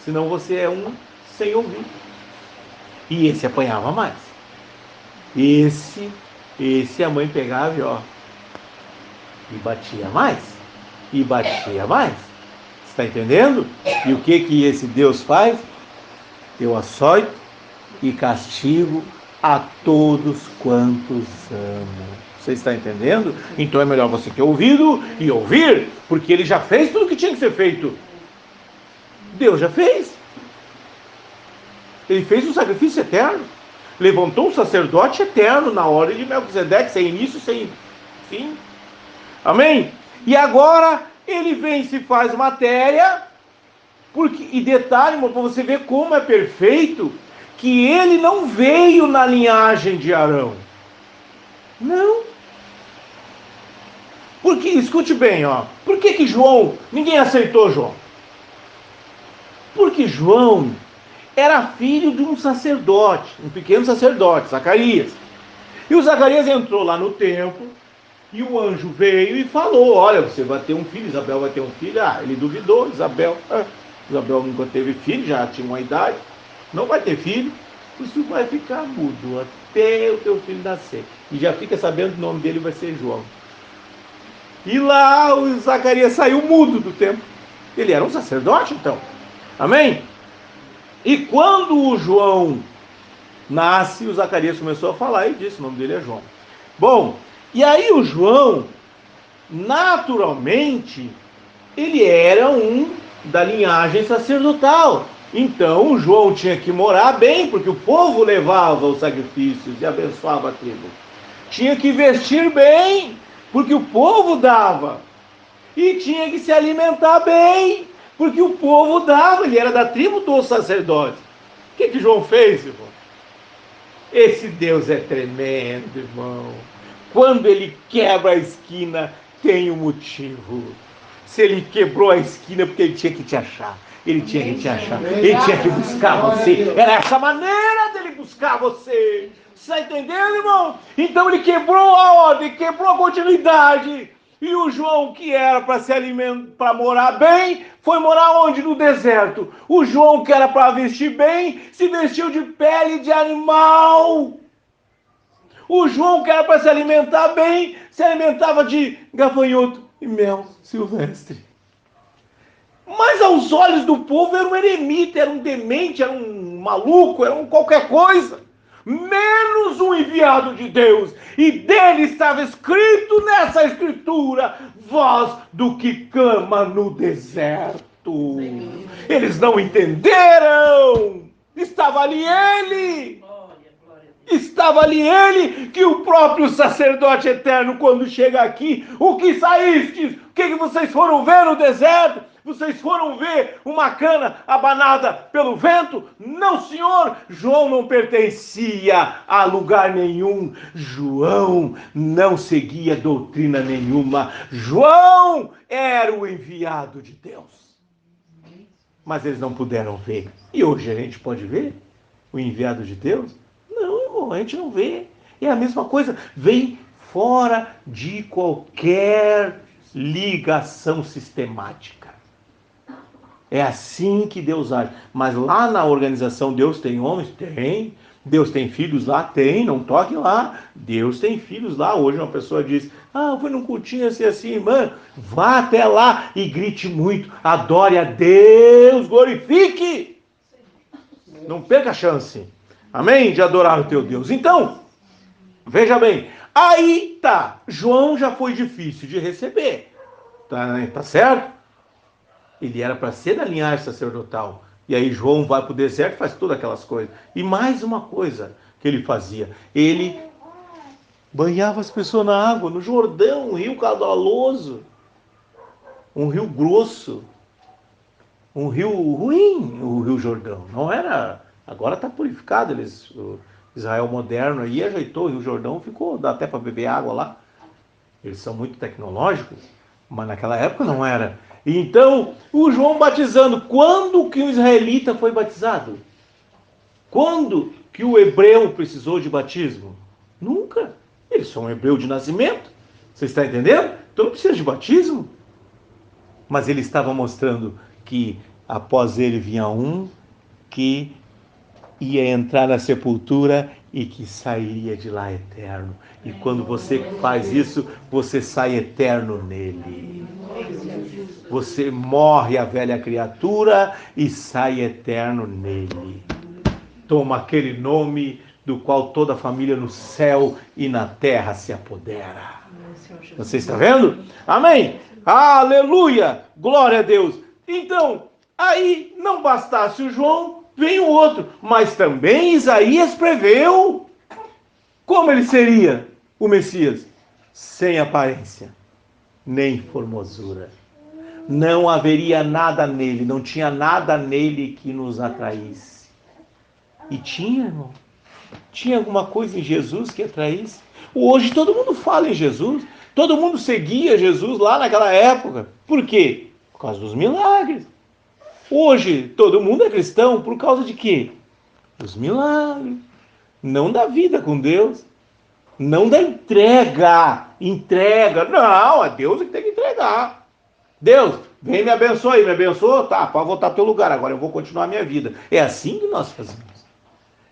Senão você é um sem ouvir. E esse apanhava mais. Esse a mãe pegava e batia mais. Está entendendo? E o que esse Deus faz? Eu açoito e castigo a todos quantos amo. Você está entendendo? Então é melhor você ter ouvido e ouvir, porque ele já fez tudo o que tinha que ser feito. Deus já fez. Ele fez um sacrifício eterno. Levantou um sacerdote eterno na ordem de Melquisedeque, sem início, sem fim. Amém? E agora ele vem e se faz matéria, e detalhe, para você ver como é perfeito, que ele não veio na linhagem de Arão. Não. Porque, escute bem, por que João, ninguém aceitou João? Porque João era filho de um sacerdote, um pequeno sacerdote, Zacarias. E o Zacarias entrou lá no templo, e o anjo veio e falou: olha, você vai ter um filho, Isabel vai ter um filho. Ele duvidou, Isabel nunca teve filho, já tinha uma idade, não vai ter filho. Isso vai ficar mudo até o teu filho nascer. E já fica sabendo que o nome dele vai ser João. E lá o Zacarias saiu mudo do templo. Ele era um sacerdote, então. Amém? E quando o João nasce, o Zacarias começou a falar e disse: o nome dele é João. Bom, e aí o João, naturalmente, ele era um da linhagem sacerdotal. Então o João tinha que morar bem, porque o povo levava os sacrifícios e abençoava a tribo. Tinha que vestir bem, porque o povo dava. E tinha que se alimentar bem, porque o povo dava. Ele era da tribo dos sacerdotes. O que João fez, irmão? Esse Deus é tremendo, irmão. Quando ele quebra a esquina, tem um motivo. Se ele quebrou a esquina, porque ele tinha que te achar. Ele tinha que te achar. Ele tinha que buscar você. Era essa maneira dele buscar você. Você está entendendo, irmão? Então ele quebrou a ordem, quebrou a continuidade. E o João, que era para se alimentar, para morar bem, foi morar onde? No deserto. O João, que era para vestir bem, se vestiu de pele de animal. O João, que era para se alimentar bem, se alimentava de gafanhoto e mel silvestre. Mas aos olhos do povo era um eremita, era um demente, era um maluco, era um qualquer coisa. Menos um enviado de Deus. E dele estava escrito nessa escritura: voz do que clama no deserto. Eles não entenderam. Estava ali ele. Estava ali ele, que o próprio sacerdote eterno, quando chega aqui: o que saístes? O que vocês foram ver no deserto? Vocês foram ver uma cana abanada pelo vento? Não, senhor. João não pertencia a lugar nenhum. João não seguia doutrina nenhuma. João era o enviado de Deus. Mas eles não puderam ver. E hoje a gente pode ver o enviado de Deus? Não, irmão, a gente não vê. É a mesma coisa. Vem fora de qualquer ligação sistemática. É assim que Deus age. Mas lá na organização, Deus tem homens? Tem. Deus tem filhos lá? Tem. Não toque lá. Deus tem filhos lá. Hoje uma pessoa diz: eu fui num cultinho assim, irmã. Vá até lá e grite muito. Adore a Deus. Glorifique. Não perca a chance. Amém? De adorar o teu Deus. Então, veja bem. Aí tá. João já foi difícil de receber. Tá certo? Ele era para ser da linhagem sacerdotal. E aí João vai para o deserto e faz todas aquelas coisas. E mais uma coisa que ele fazia. Ele banhava as pessoas na água, no Jordão, um rio caudaloso. Um rio grosso. Um rio ruim, o Rio Jordão. Não era... Agora está purificado. O Israel moderno aí ajeitou o Rio Jordão. Dá até para beber água lá. Eles são muito tecnológicos. Mas naquela época não era. Então, o João batizando, quando que o israelita foi batizado? Quando que o hebreu precisou de batismo? Nunca. Eles são um hebreu de nascimento. Você está entendendo? Então não precisa de batismo. Mas ele estava mostrando que após ele vinha um que ia entrar na sepultura e que sairia de lá eterno. E quando você faz isso, você sai eterno nele. Você morre a velha criatura e sai eterno nele. Toma aquele nome do qual toda a família no céu e na terra se apodera. Você está vendo? Amém? Aleluia! Glória a Deus! Então, aí não bastasse o João, vem o outro. Mas também Isaías preveu como ele seria o Messias. Sem aparência, nem formosura. Não haveria nada nele, não tinha nada nele que nos atraísse. E tinha, irmão? Tinha alguma coisa em Jesus que atraísse? Hoje todo mundo fala em Jesus, todo mundo seguia Jesus lá naquela época. Por quê? Por causa dos milagres. Hoje todo mundo é cristão por causa de quê? Dos milagres. Não da vida com Deus. Não da entrega. Não, é Deus que tem que entregar. Deus, vem me abençoa aí, me abençoa? Tá, pode voltar pro teu lugar, agora eu vou continuar a minha vida. É assim que nós fazemos.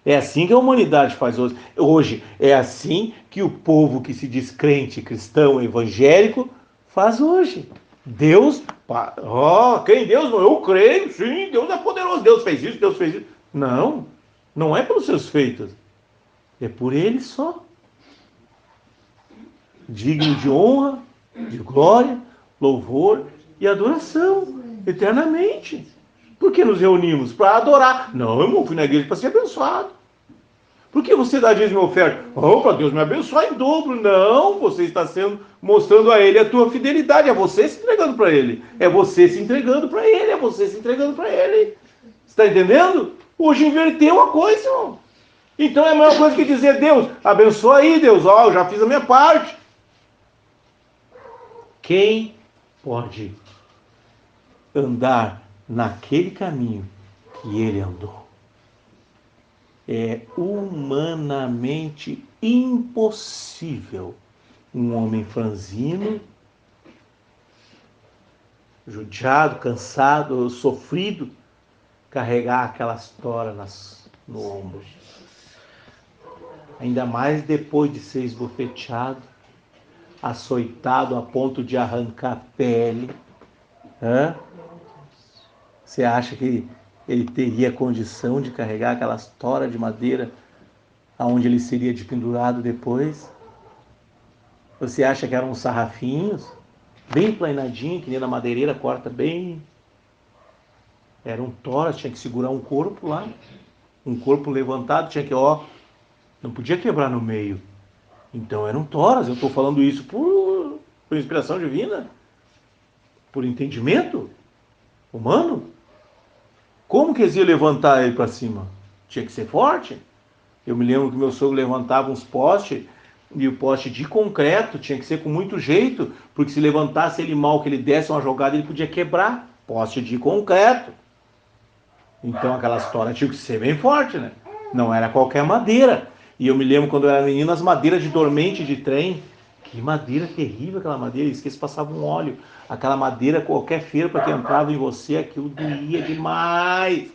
É assim que a humanidade faz hoje. Hoje é assim que o povo que se diz crente, cristão, evangélico faz hoje. Deus, quem Deus? Eu creio, sim, Deus é poderoso. Deus fez isso, Deus fez isso. Não, não é pelos seus feitos, é por Ele só. Digno de honra, de glória, louvor e adoração, eternamente. Por que nos reunimos? Para adorar. Não, irmão, fui na igreja para ser abençoado. Por que você dá dízimo e oferta? Oh, para Deus me abençoar em dobro. Não, você está mostrando a Ele a tua fidelidade. É você se entregando para Ele. É você se entregando para Ele. É você se entregando para Ele. Está entendendo? Hoje inverteu a coisa, irmão. Então é a mesma coisa que dizer, Deus, abençoa aí, Deus. Ó, eu já fiz a minha parte. Quem pode andar naquele caminho que Ele andou? É humanamente impossível um homem franzino, judiado, cansado, sofrido, carregar aquelas toras no ombro. Ainda mais depois de ser esbofeteado, açoitado a ponto de arrancar a pele. Você acha que ele teria condição de carregar aquelas toras de madeira aonde ele seria despendurado depois? Você acha que eram uns sarrafinhos, bem planadinho, que nem na madeireira, corta bem? Eram toras, tinha que segurar um corpo lá, um corpo levantado, tinha que, não podia quebrar no meio. Então eram toras, eu estou falando isso por inspiração divina, por entendimento humano. Como que eles iam levantar ele para cima? Tinha que ser forte. Eu me lembro que meu sogro levantava uns postes, e o poste de concreto tinha que ser com muito jeito, porque se levantasse ele mal, que ele desse uma jogada, ele podia quebrar. Poste de concreto. Então aquelas toras tinham que ser bem forte, né? Não era qualquer madeira. E eu me lembro quando eu era menino, as madeiras de dormente de trem. Que madeira terrível aquela madeira, isso que eles passavam óleo. Aquela madeira, qualquer feira para que entrava em você, aquilo doía demais.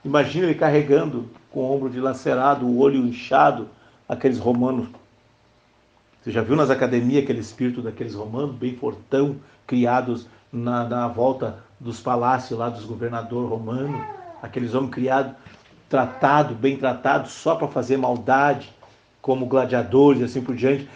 Imagina ele carregando com o ombro dilacerado, o olho inchado, aqueles romanos. Você já viu nas academias aquele espírito daqueles romanos, bem fortão, criados na volta dos palácios lá dos governadores romanos? Aqueles homens criados, tratados, bem tratados, só para fazer maldade, como gladiadores e assim por diante,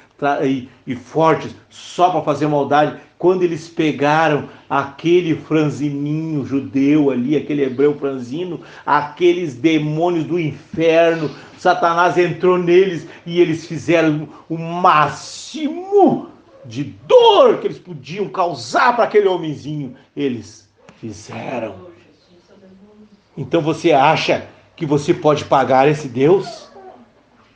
e fortes, só para fazer maldade. Quando eles pegaram aquele franzininho judeu ali, aquele hebreu franzino, aqueles demônios do inferno, Satanás entrou neles e eles fizeram o máximo de dor que eles podiam causar para aquele homenzinho. Eles fizeram. Então você acha que você pode pagar esse Deus?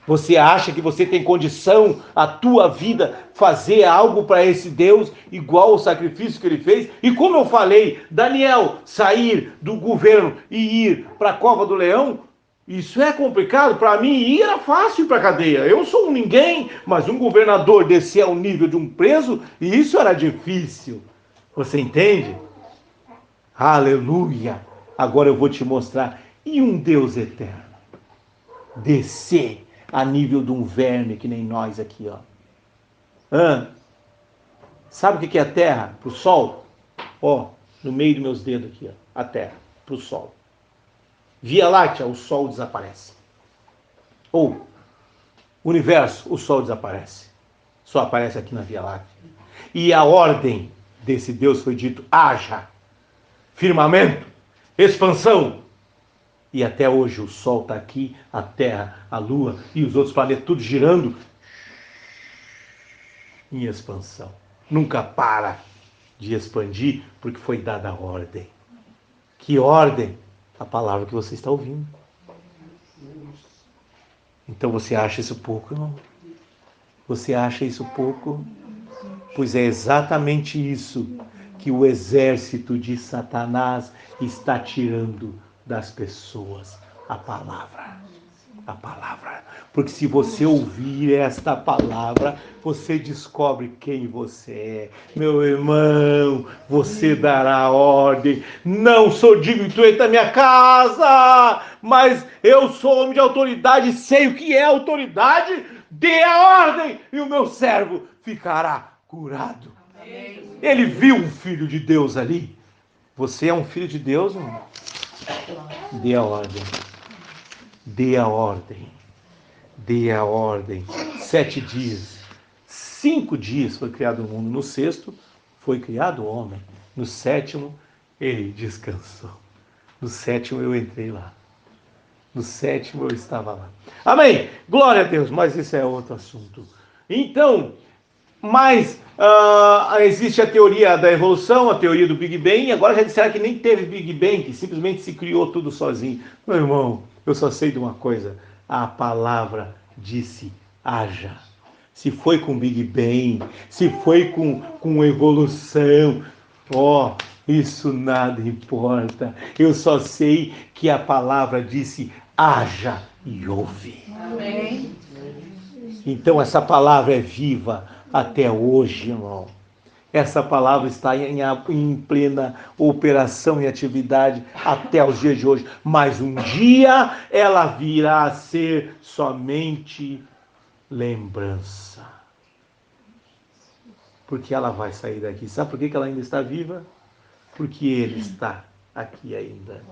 Você acha que você tem condição, a tua vida, fazer algo para esse Deus igual ao sacrifício que ele fez? E como eu falei, Daniel sair do governo e ir para a cova do leão, isso é complicado. Para mim ir era fácil para a cadeia. Eu sou um ninguém, mas um governador descer ao nível de um preso, e isso era difícil. Você entende? Aleluia! Agora eu vou te mostrar. E um Deus eterno descer a nível de um verme que nem nós aqui, ó. Sabe o que é a terra para o sol? Ó, no meio dos meus dedos aqui, ó, a terra para o sol. Via Láctea, o sol desaparece. Ou universo, o sol desaparece. Só aparece aqui na Via Láctea. E a ordem desse Deus foi dito: haja, firmamento, expansão. E até hoje o Sol está aqui, a Terra, a Lua e os outros planetas, tudo girando em expansão. Nunca para de expandir, porque foi dada a ordem. Que ordem? A palavra que você está ouvindo. Então você acha isso pouco, não? Você acha isso pouco? Pois é exatamente isso que o exército de Satanás está tirando das pessoas, a palavra. A palavra. Porque se você ouvir esta palavra, você descobre quem você é. Meu irmão, você dará ordem. Não sou digno de tu entrar na minha casa, mas eu sou homem de autoridade, sei o que é autoridade. Dê a ordem e o meu servo ficará curado. Ele viu um filho de Deus ali. Você é um filho de Deus, irmão? Dê a ordem. Dê a ordem. Dê a ordem. 7 dias. 5 dias foi criado o mundo. No sexto foi criado o homem. No sétimo ele descansou. No sétimo eu entrei lá. No sétimo eu estava lá. Amém. Glória a Deus. Mas esse é outro assunto. Então, mas existe a teoria da evolução, a teoria do Big Bang. Agora já disseram que nem teve Big Bang, que simplesmente se criou tudo sozinho. Meu irmão, eu só sei de uma coisa. A palavra disse, haja. Se foi com Big Bang, se foi com evolução, isso nada importa. Eu só sei que a palavra disse, haja e ouve. Amém. Então essa palavra é viva até hoje, irmão. Essa palavra está em plena operação e atividade até os dias de hoje. Mas um dia ela virá a ser somente lembrança. Porque ela vai sair daqui. Sabe por que ela ainda está viva? Porque ele está aqui ainda.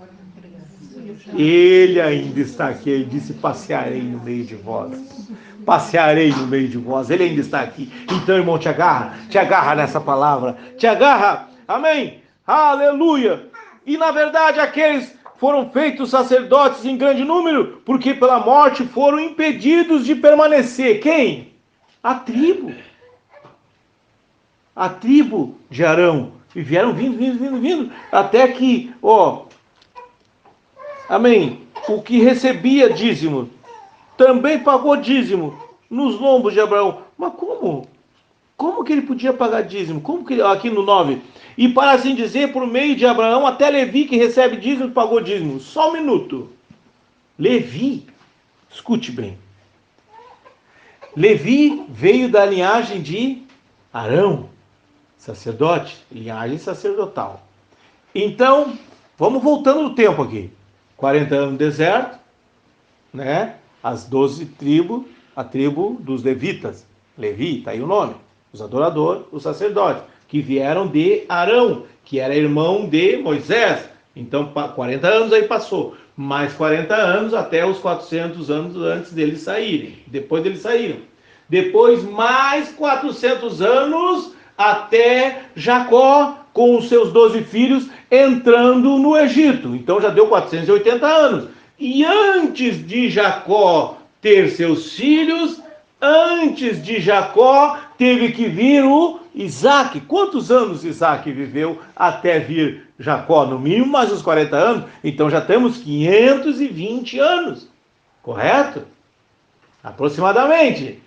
Ele ainda está aqui. Ele disse, passearei no meio de vós. Passearei no meio de vós. Ele ainda está aqui. Então, irmão, te agarra nessa palavra. Te agarra. Amém. Aleluia. E na verdade, aqueles foram feitos sacerdotes em grande número, porque pela morte foram impedidos de permanecer. Quem? A tribo. A tribo de Arão. E vieram vindo, até que, amém, o que recebia dízimo, também pagou dízimo nos lombos de Abraão. Mas como? Como que ele podia pagar dízimo? Como que ele, aqui no 9, e para assim dizer, por meio de Abraão, até Levi, que recebe dízimo, pagou dízimo. Só um minuto. Levi, escute bem. Levi veio da linhagem de Arão, sacerdote, linhagem sacerdotal. Então, vamos voltando no tempo aqui. 40 anos no deserto, né? As 12 tribos, a tribo dos levitas. Levi, está aí o nome. Os adoradores, os sacerdotes, que vieram de Arão, que era irmão de Moisés. Então, 40 anos aí passou. Mais 40 anos até os 400 anos antes deles saírem. Depois deles saíram. Depois, mais 400 anos até Jacó, com os seus 12 filhos, entrando no Egito. Então já deu 480 anos. E antes de Jacó ter seus filhos, antes de Jacó, teve que vir o Isaac. Quantos anos Isaac viveu até vir Jacó? No mínimo mais uns 40 anos. Então já temos 520 anos. Correto? Aproximadamente.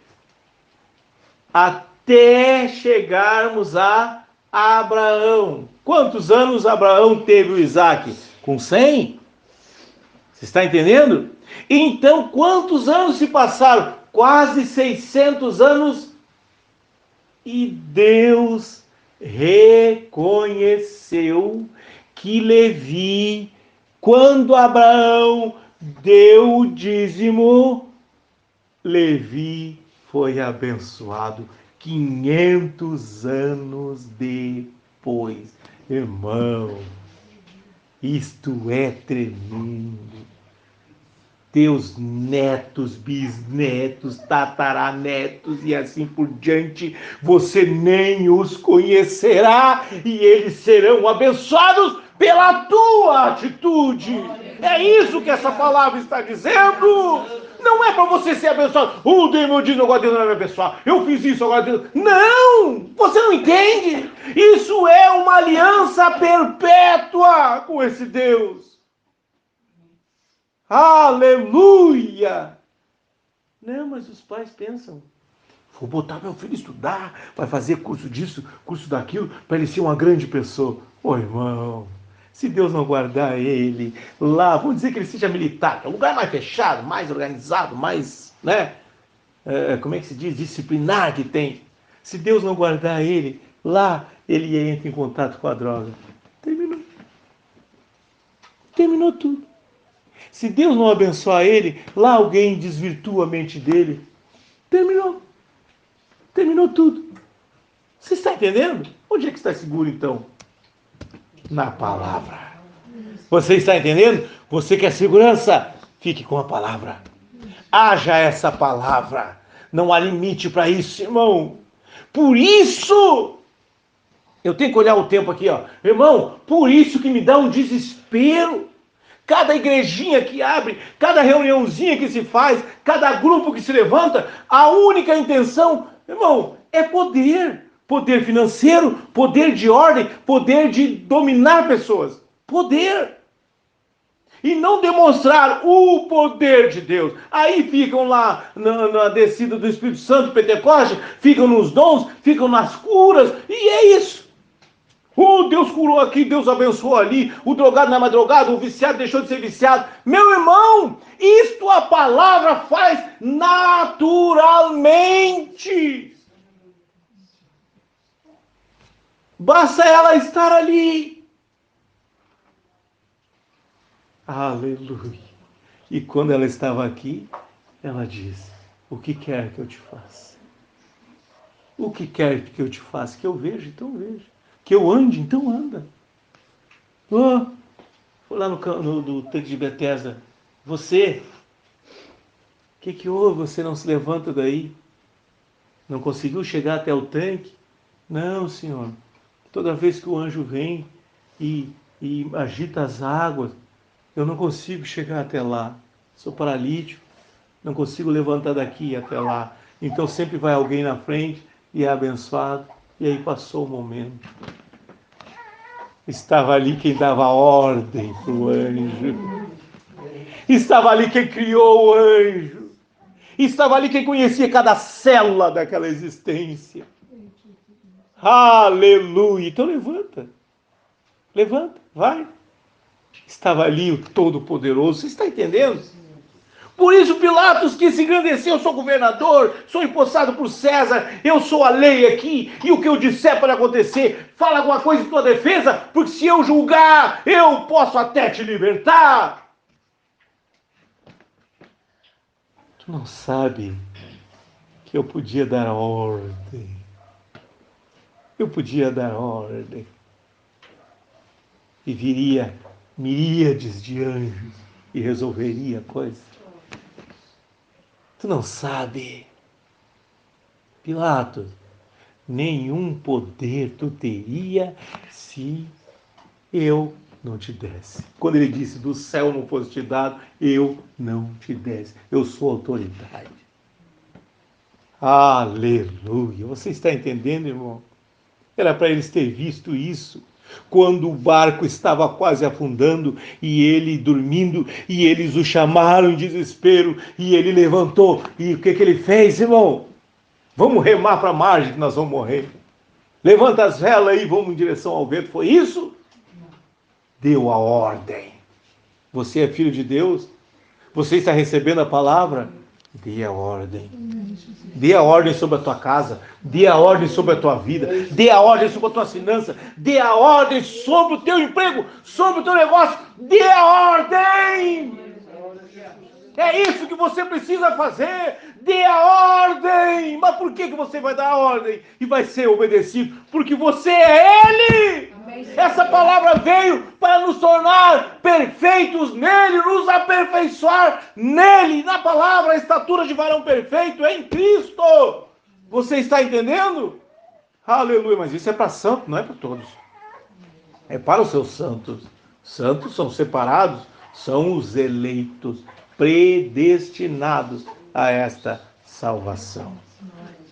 Até chegarmos a Abraão. Quantos anos Abraão teve o Isaac? Com 100? Você está entendendo? Então, quantos anos se passaram? Quase 600 anos. E Deus reconheceu que Levi, quando Abraão deu o dízimo, Levi foi abençoado 500 anos depois. Irmão, isto é tremendo. Teus netos, bisnetos, tataranetos e assim por diante, você nem os conhecerá e eles serão abençoados pela tua atitude. É isso que essa palavra está dizendo. Não é para você ser abençoado. O Deus diz, agora Deus não vai me abençoar. Eu fiz isso, agora Deus... Não! Você não entende? Isso é uma aliança perpétua com esse Deus. Aleluia! Não, mas os pais pensam, vou botar meu filho estudar, vai fazer curso disso, curso daquilo, para ele ser uma grande pessoa. Ô irmão, Se Deus não guardar ele lá, vamos dizer que ele seja militar, que é um lugar mais fechado, mais organizado, mais, né? Como é que se diz? Disciplinar que tem. Se Deus não guardar ele lá, ele entra em contato com a droga. Terminou. Terminou tudo. Se Deus não abençoar ele, lá alguém desvirtua a mente dele. Terminou. Terminou tudo. Você está entendendo? Onde é que está seguro então? Na palavra. Você está entendendo? Você quer segurança? Fique com a palavra. Haja essa palavra. Não há limite para isso, irmão. Por isso, eu tenho que olhar o tempo aqui, ó. Irmão, por isso que me dá um desespero. Cada igrejinha que abre, cada reuniãozinha que se faz, cada grupo que se levanta, a única intenção, irmão, é poder. Poder financeiro, poder de ordem, poder de dominar pessoas. Poder. E não demonstrar o poder de Deus. Aí ficam lá na descida do Espírito Santo, Pentecoste, ficam nos dons, ficam nas curas, e é isso. Deus curou aqui, Deus abençoou ali, o drogado não é mais drogado, o viciado deixou de ser viciado. Meu irmão, isto a palavra faz naturalmente. Basta ela estar ali. Aleluia. E quando ela estava aqui, ela disse: o que quer que eu te faça? O que quer que eu te faça? Que eu veja, então veja. Que eu ande, então anda. Foi lá no tanque de Betesda. Você, o que houve? Você não se levanta daí? Não conseguiu chegar até o tanque? Não, Senhor. Toda vez que o anjo vem e agita as águas, eu não consigo chegar até lá. Sou paralítico, não consigo levantar daqui até lá. Então sempre vai alguém na frente e é abençoado. E aí passou o momento. Estava ali quem dava ordem para o anjo. Estava ali quem criou o anjo. Estava ali quem conhecia cada célula daquela existência. Aleluia! Então levanta. Levanta, vai. Estava ali o Todo-Poderoso. Você está entendendo? Por isso Pilatos quis se engrandecer. Eu sou governador, sou empossado por César, eu sou a lei aqui, e o que eu disser pode acontecer. Fala alguma coisa em tua defesa, porque se eu julgar, eu posso até te libertar. Tu não sabe que eu podia dar ordem. Eu podia dar ordem. E viria miríades de anjos e resolveria a coisa. Tu não sabe, Pilatos, nenhum poder tu teria se eu não te desse. Quando ele disse, do céu não fosse te dado, eu não te desse. Eu sou autoridade. Aleluia. Você está entendendo, irmão? Era para eles ter visto isso. Quando o barco estava quase afundando e ele dormindo, e eles o chamaram em desespero, e ele levantou, e o que ele fez, irmão? Vamos remar para a margem que nós vamos morrer. Levanta as velas aí, vamos em direção ao vento. Foi isso? Deu a ordem. Você é filho de Deus? Você está recebendo a palavra? Dê a ordem. Dê a ordem sobre a tua casa. Dê a ordem sobre a tua vida. Dê a ordem sobre a tua finança. Dê a ordem sobre o teu emprego. Sobre o teu negócio. Dê a ordem. É isso que você precisa fazer. Dê a ordem. Mas por que você vai dar a ordem e vai ser obedecido? Porque você é Ele. Essa palavra veio para nos tornar perfeitos nele, nos aperfeiçoar nele. Na palavra, a estatura de varão perfeito é em Cristo. Você está entendendo? Aleluia, mas isso é para santos, não é para todos. É para os seus santos. Santos são separados, são os eleitos, predestinados a esta salvação.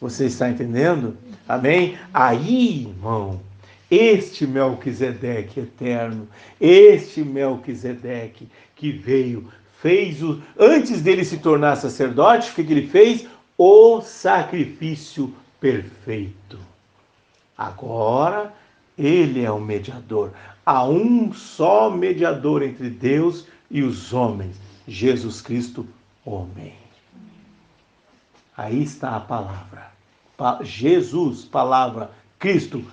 Você está entendendo? Amém? Aí, irmão, este Melquisedeque eterno, este Melquisedeque que veio, antes dele se tornar sacerdote, o que ele fez? O sacrifício perfeito. Agora Ele é o mediador. Há um só mediador entre Deus e os homens, Jesus Cristo, homem. Aí está a palavra. Jesus, palavra. Cristo,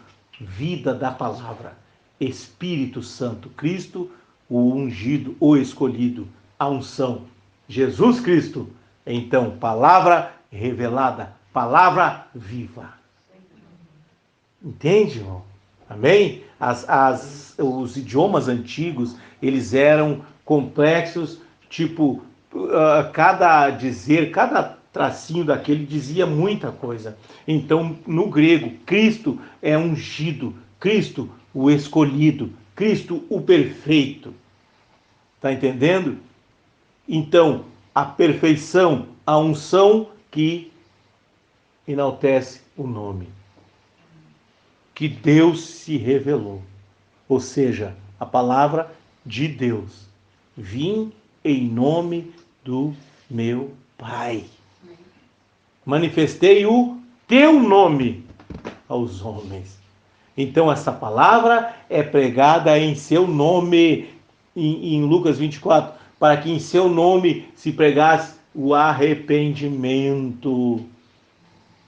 vida da palavra. Espírito Santo, Cristo, o ungido, o escolhido, a unção. Jesus Cristo, então, palavra revelada, palavra viva. Entende, irmão? Amém? Os idiomas antigos, eles eram complexos, tipo, cada dizer, cada tracinho daquele dizia muita coisa. Então, no grego, Cristo é ungido, Cristo o escolhido, Cristo o perfeito. Tá entendendo? Então, a perfeição, a unção que enaltece o nome. Que Deus se revelou. Ou seja, a palavra de Deus. Vim em nome do meu Pai. Manifestei o teu nome aos homens. Então essa palavra é pregada em seu nome, em Lucas 24, para que em seu nome se pregasse o arrependimento.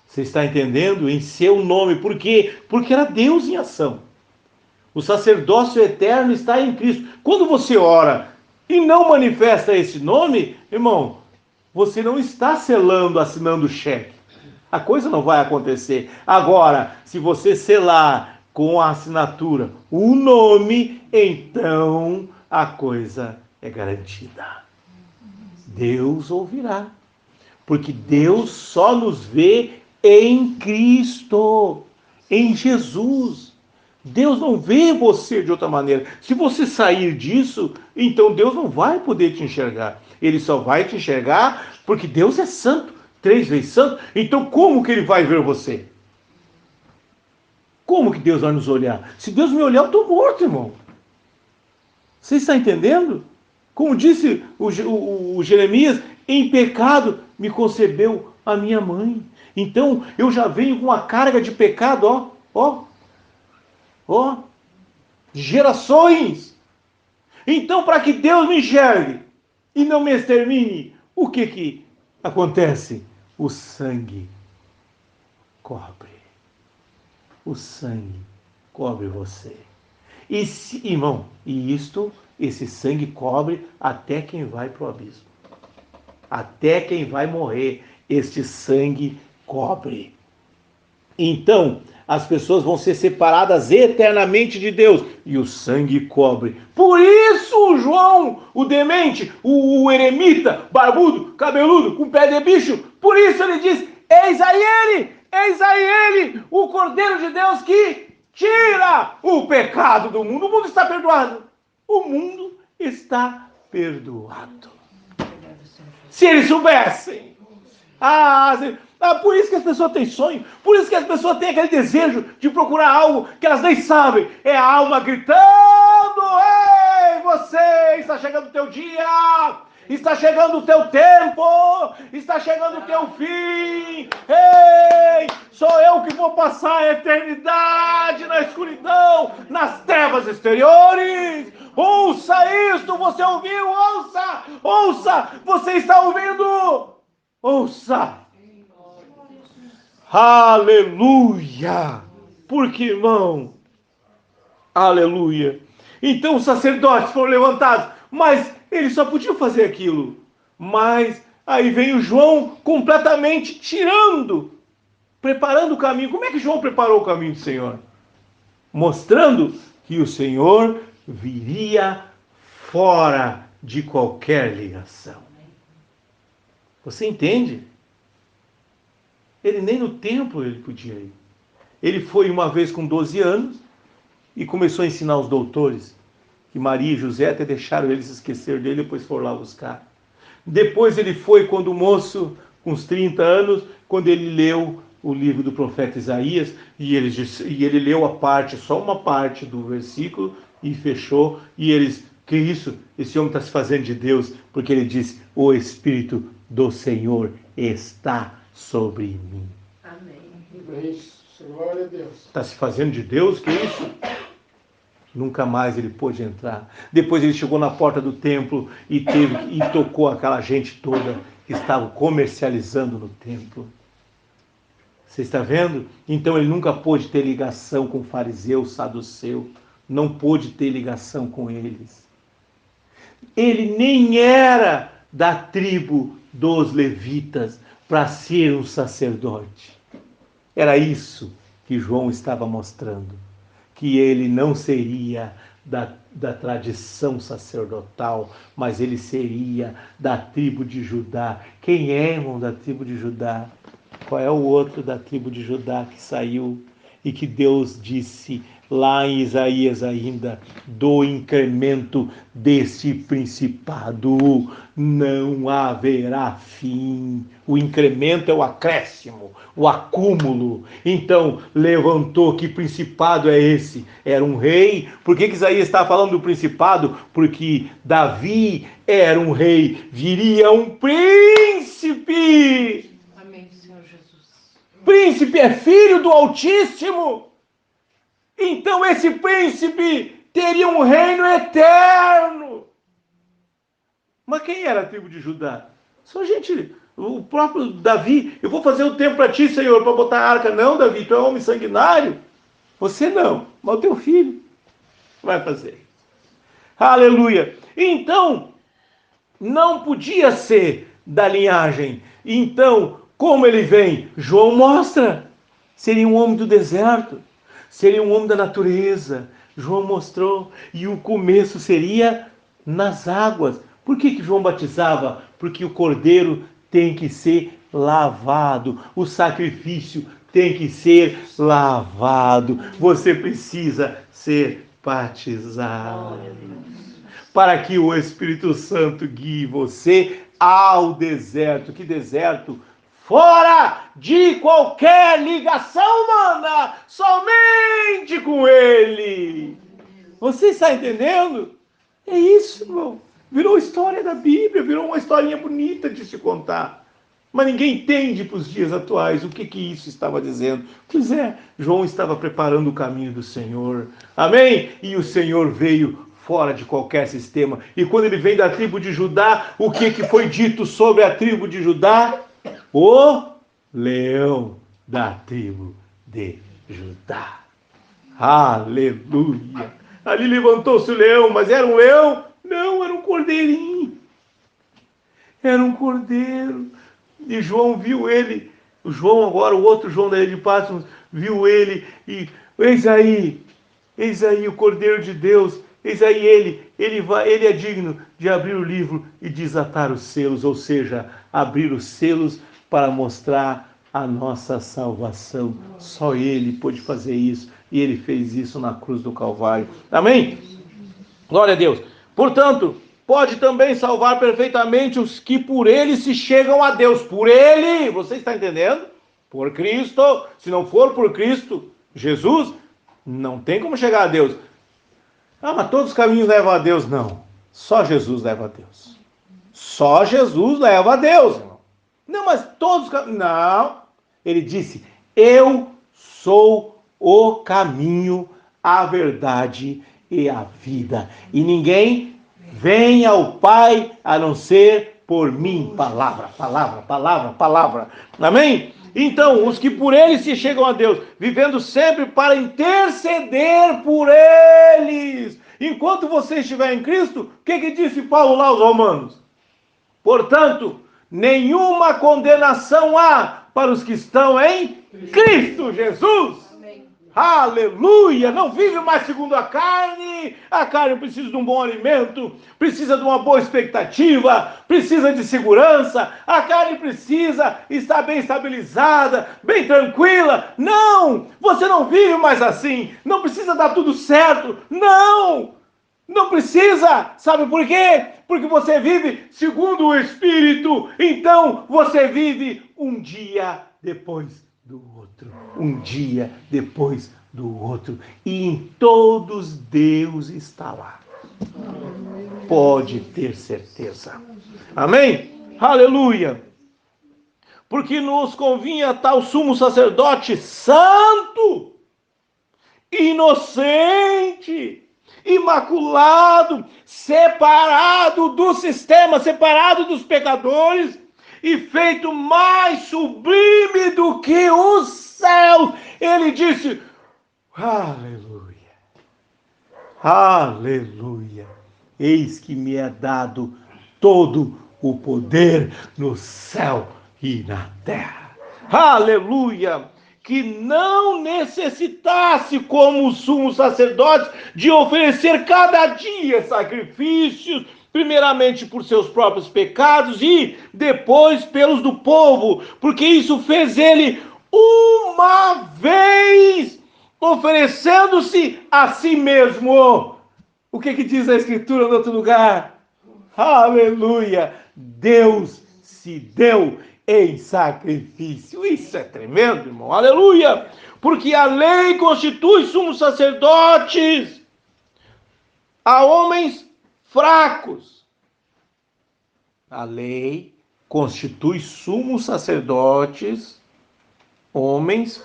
Você está entendendo? Em seu nome. Por quê? Porque era Deus em ação. O sacerdócio eterno está em Cristo. Quando você ora e não manifesta esse nome, irmão, você não está selando, assinando o cheque. A coisa não vai acontecer. Agora, se você selar com a assinatura o nome, então a coisa é garantida. Deus ouvirá. Porque Deus só nos vê em Cristo, em Jesus. Deus não vê você de outra maneira. Se você sair disso, então Deus não vai poder te enxergar. Ele só vai te enxergar porque Deus é santo, 3 vezes santo. Então como que ele vai ver você? Como que Deus vai nos olhar? Se Deus me olhar, eu estou morto, irmão. Você está entendendo? Como disse o Jeremias, em pecado me concebeu a minha mãe. Então eu já venho com uma carga de pecado, de gerações. Então, para que Deus me enxergue e não me extermine, o que acontece? O sangue cobre. O sangue cobre você. Irmão, esse sangue cobre até quem vai para o abismo. Até quem vai morrer, este sangue cobre. Então, as pessoas vão ser separadas eternamente de Deus. E o sangue cobre. Por isso o João, o demente, o eremita, barbudo, cabeludo, com pé de bicho, por isso ele diz, eis aí ele, o Cordeiro de Deus que tira o pecado do mundo. O mundo está perdoado. O mundo está perdoado. Se eles soubessem. Por isso que as pessoas têm sonho. Por isso que as pessoas têm aquele desejo de procurar algo que elas nem sabem. É a alma gritando. Ei, você, está chegando o teu dia. Está chegando o teu tempo. Está chegando o teu fim. Ei, sou eu que vou passar a eternidade na escuridão, nas trevas exteriores. Ouça isto, você ouviu? Ouça, você está ouvindo? Ouça. Aleluia. Porque, irmão, aleluia. Então os sacerdotes foram levantados, mas eles só podiam fazer aquilo. Mas aí vem o João completamente tirando, preparando o caminho. Como é que João preparou o caminho do Senhor? Mostrando que o Senhor viria fora de qualquer ligação. Você entende? Ele nem no templo ele podia ir. Ele foi uma vez com 12 anos e começou a ensinar os doutores que Maria e José até deixaram eles esquecer dele e depois foram lá buscar. Depois ele foi quando o moço, com uns 30 anos, quando ele leu o livro do profeta Isaías e ele leu só uma parte do versículo e fechou, e eles, que isso? Esse homem está se fazendo de Deus, porque ele disse, o Espírito do Senhor está sobre mim. Amém. Glória a Deus. Está se fazendo de Deus, que é isso? Nunca mais ele pôde entrar. Depois ele chegou na porta do templo e tocou aquela gente toda que estava comercializando no templo. Você está vendo? Então ele nunca pôde ter ligação com o fariseu, saduceu. Não pôde ter ligação com eles. Ele nem era da tribo dos levitas para ser um sacerdote. Era isso que João estava mostrando. Que ele não seria da tradição sacerdotal, mas ele seria da tribo de Judá. Quem é, irmão, da tribo de Judá? Qual é o outro da tribo de Judá que saiu e que Deus disse lá em Isaías ainda, do incremento desse principado não haverá fim. O incremento é o acréscimo, o acúmulo. Então, levantou, que principado é esse? Era um rei. Por que Isaías está falando do principado? Porque Davi era um rei, viria um príncipe. Amém, Senhor Jesus. Príncipe é filho do Altíssimo. Então esse príncipe teria um reino eterno. Mas quem era a tribo de Judá? Só gente, o próprio Davi. Eu vou fazer um templo para ti, Senhor, para botar a arca. Não, Davi, tu é homem sanguinário. Você não, mas o teu filho vai fazer. Aleluia. Então, não podia ser da linhagem. Então, como ele vem? João mostra. Seria um homem do deserto. Seria um homem da natureza. João mostrou. E o começo seria nas águas. Por que João batizava? Porque o cordeiro tem que ser lavado. O sacrifício tem que ser lavado. Você precisa ser batizado. Para que o Espírito Santo guie você ao deserto. Que deserto? Fora de qualquer ligação humana, somente com Ele. Você está entendendo? É isso, irmão. Virou história da Bíblia, virou uma historinha bonita de se contar. Mas ninguém entende para os dias atuais o que isso estava dizendo. Pois é, João estava preparando o caminho do Senhor. Amém? E o Senhor veio fora de qualquer sistema. E quando ele vem da tribo de Judá, o que foi dito sobre a tribo de Judá? O leão da tribo de Judá. Aleluia! Ali levantou-se o leão, mas era um leão? Não, era um cordeirinho. Era um cordeiro. E João viu ele. O João agora, o outro João da ilha de Patmos, viu ele e eis aí o Cordeiro de Deus. Eis aí ele é digno de abrir o livro e desatar os selos, ou seja, abrir os selos para mostrar a nossa salvação. Só ele pôde fazer isso, e ele fez isso na cruz do Calvário. Amém? Glória a Deus. Portanto, pode também salvar perfeitamente os que por ele se chegam a Deus. Por ele, você está entendendo? Por Cristo. Se não for por Cristo, Jesus, não tem como chegar a Deus. Ah, mas todos os caminhos levam a Deus. Não, só Jesus leva a Deus. Só Jesus leva a Deus, irmão. Não, mas todos os caminhos... Não, ele disse, eu sou o caminho, a verdade e a vida. E ninguém vem ao Pai a não ser por mim. Palavra, palavra, palavra, palavra. Amém? Então, os que por ele se chegam a Deus, vivendo sempre para interceder por eles. Enquanto você estiver em Cristo, o que disse Paulo lá aos Romanos? Portanto, nenhuma condenação há para os que estão em Cristo Jesus. Amém. Aleluia! Não vive mais segundo a carne precisa de um bom alimento, precisa de uma boa expectativa, precisa de segurança, a carne precisa estar bem estabilizada, bem tranquila. Não! Você não vive mais assim, não precisa dar tudo certo, não! Não precisa, sabe por quê? Porque você vive segundo o Espírito, então você vive um dia depois do outro, um dia depois do outro, e em todos Deus está lá. Pode ter certeza. Amém? Aleluia! porque nos convinha tal sumo sacerdote santo, inocente, imaculado, separado do sistema, separado dos pecadores e feito mais sublime do que os céus. Ele disse: aleluia, aleluia, eis que me é dado todo o poder no céu e na terra. Aleluia! Que não necessitasse, como os sumos sacerdotes, de oferecer cada dia sacrifícios, primeiramente por seus próprios pecados e depois pelos do povo, porque isso fez ele uma vez, oferecendo-se a si mesmo. O que diz a Escritura no outro lugar? Aleluia! Deus se deu em sacrifício. Isso é tremendo, irmão. Aleluia! Porque a lei constitui sumos sacerdotes a homens fracos. A lei constitui sumos sacerdotes a homens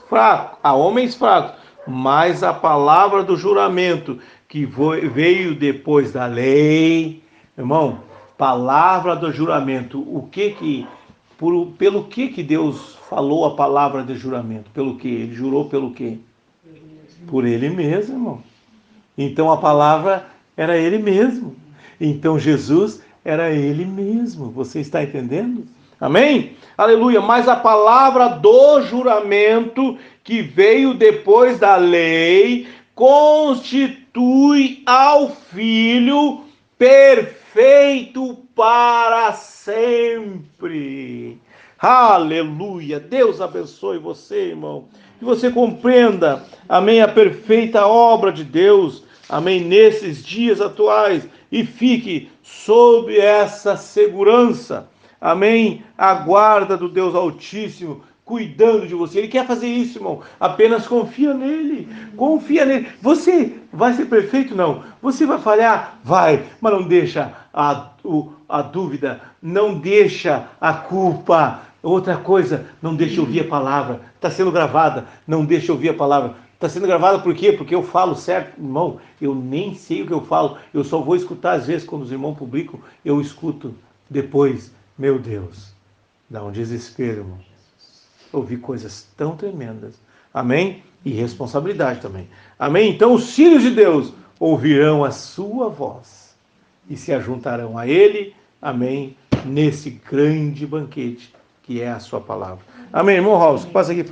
fracos. Mas a palavra do juramento que veio depois da lei, irmão, palavra do juramento, pelo que Deus falou a palavra de juramento? Pelo que? Ele jurou pelo quê? Por ele mesmo, irmão. Então a palavra era ele mesmo. Então Jesus era ele mesmo. Você está entendendo? Amém? Aleluia. Mas a palavra do juramento que veio depois da lei constitui ao Filho perfeito para sempre. Aleluia. Deus abençoe você, irmão. Que você compreenda, amém, a perfeita obra de Deus, amém, nesses dias atuais. E fique sob essa segurança, amém, a guarda do Deus Altíssimo, cuidando de você. Ele quer fazer isso, irmão. Apenas confia nele. Confia nele. Você vai ser perfeito? Não. Você vai falhar? Vai. Mas não deixa a dúvida. Não deixa a culpa. Outra coisa, não deixa ouvir a palavra. Está sendo gravada. Não deixa ouvir a palavra. Está sendo gravada por quê? Porque eu falo certo. Irmão, eu nem sei o que eu falo. Eu só vou escutar às vezes quando os irmãos publicam. Eu escuto depois. Meu Deus. Dá um desespero, irmão. Ouvir coisas tão tremendas. Amém? E responsabilidade também. Amém? Então os filhos de Deus ouvirão a sua voz e se ajuntarão a ele. Amém? Nesse grande banquete que é a sua palavra. Amém, irmão Raul? Passa aqui.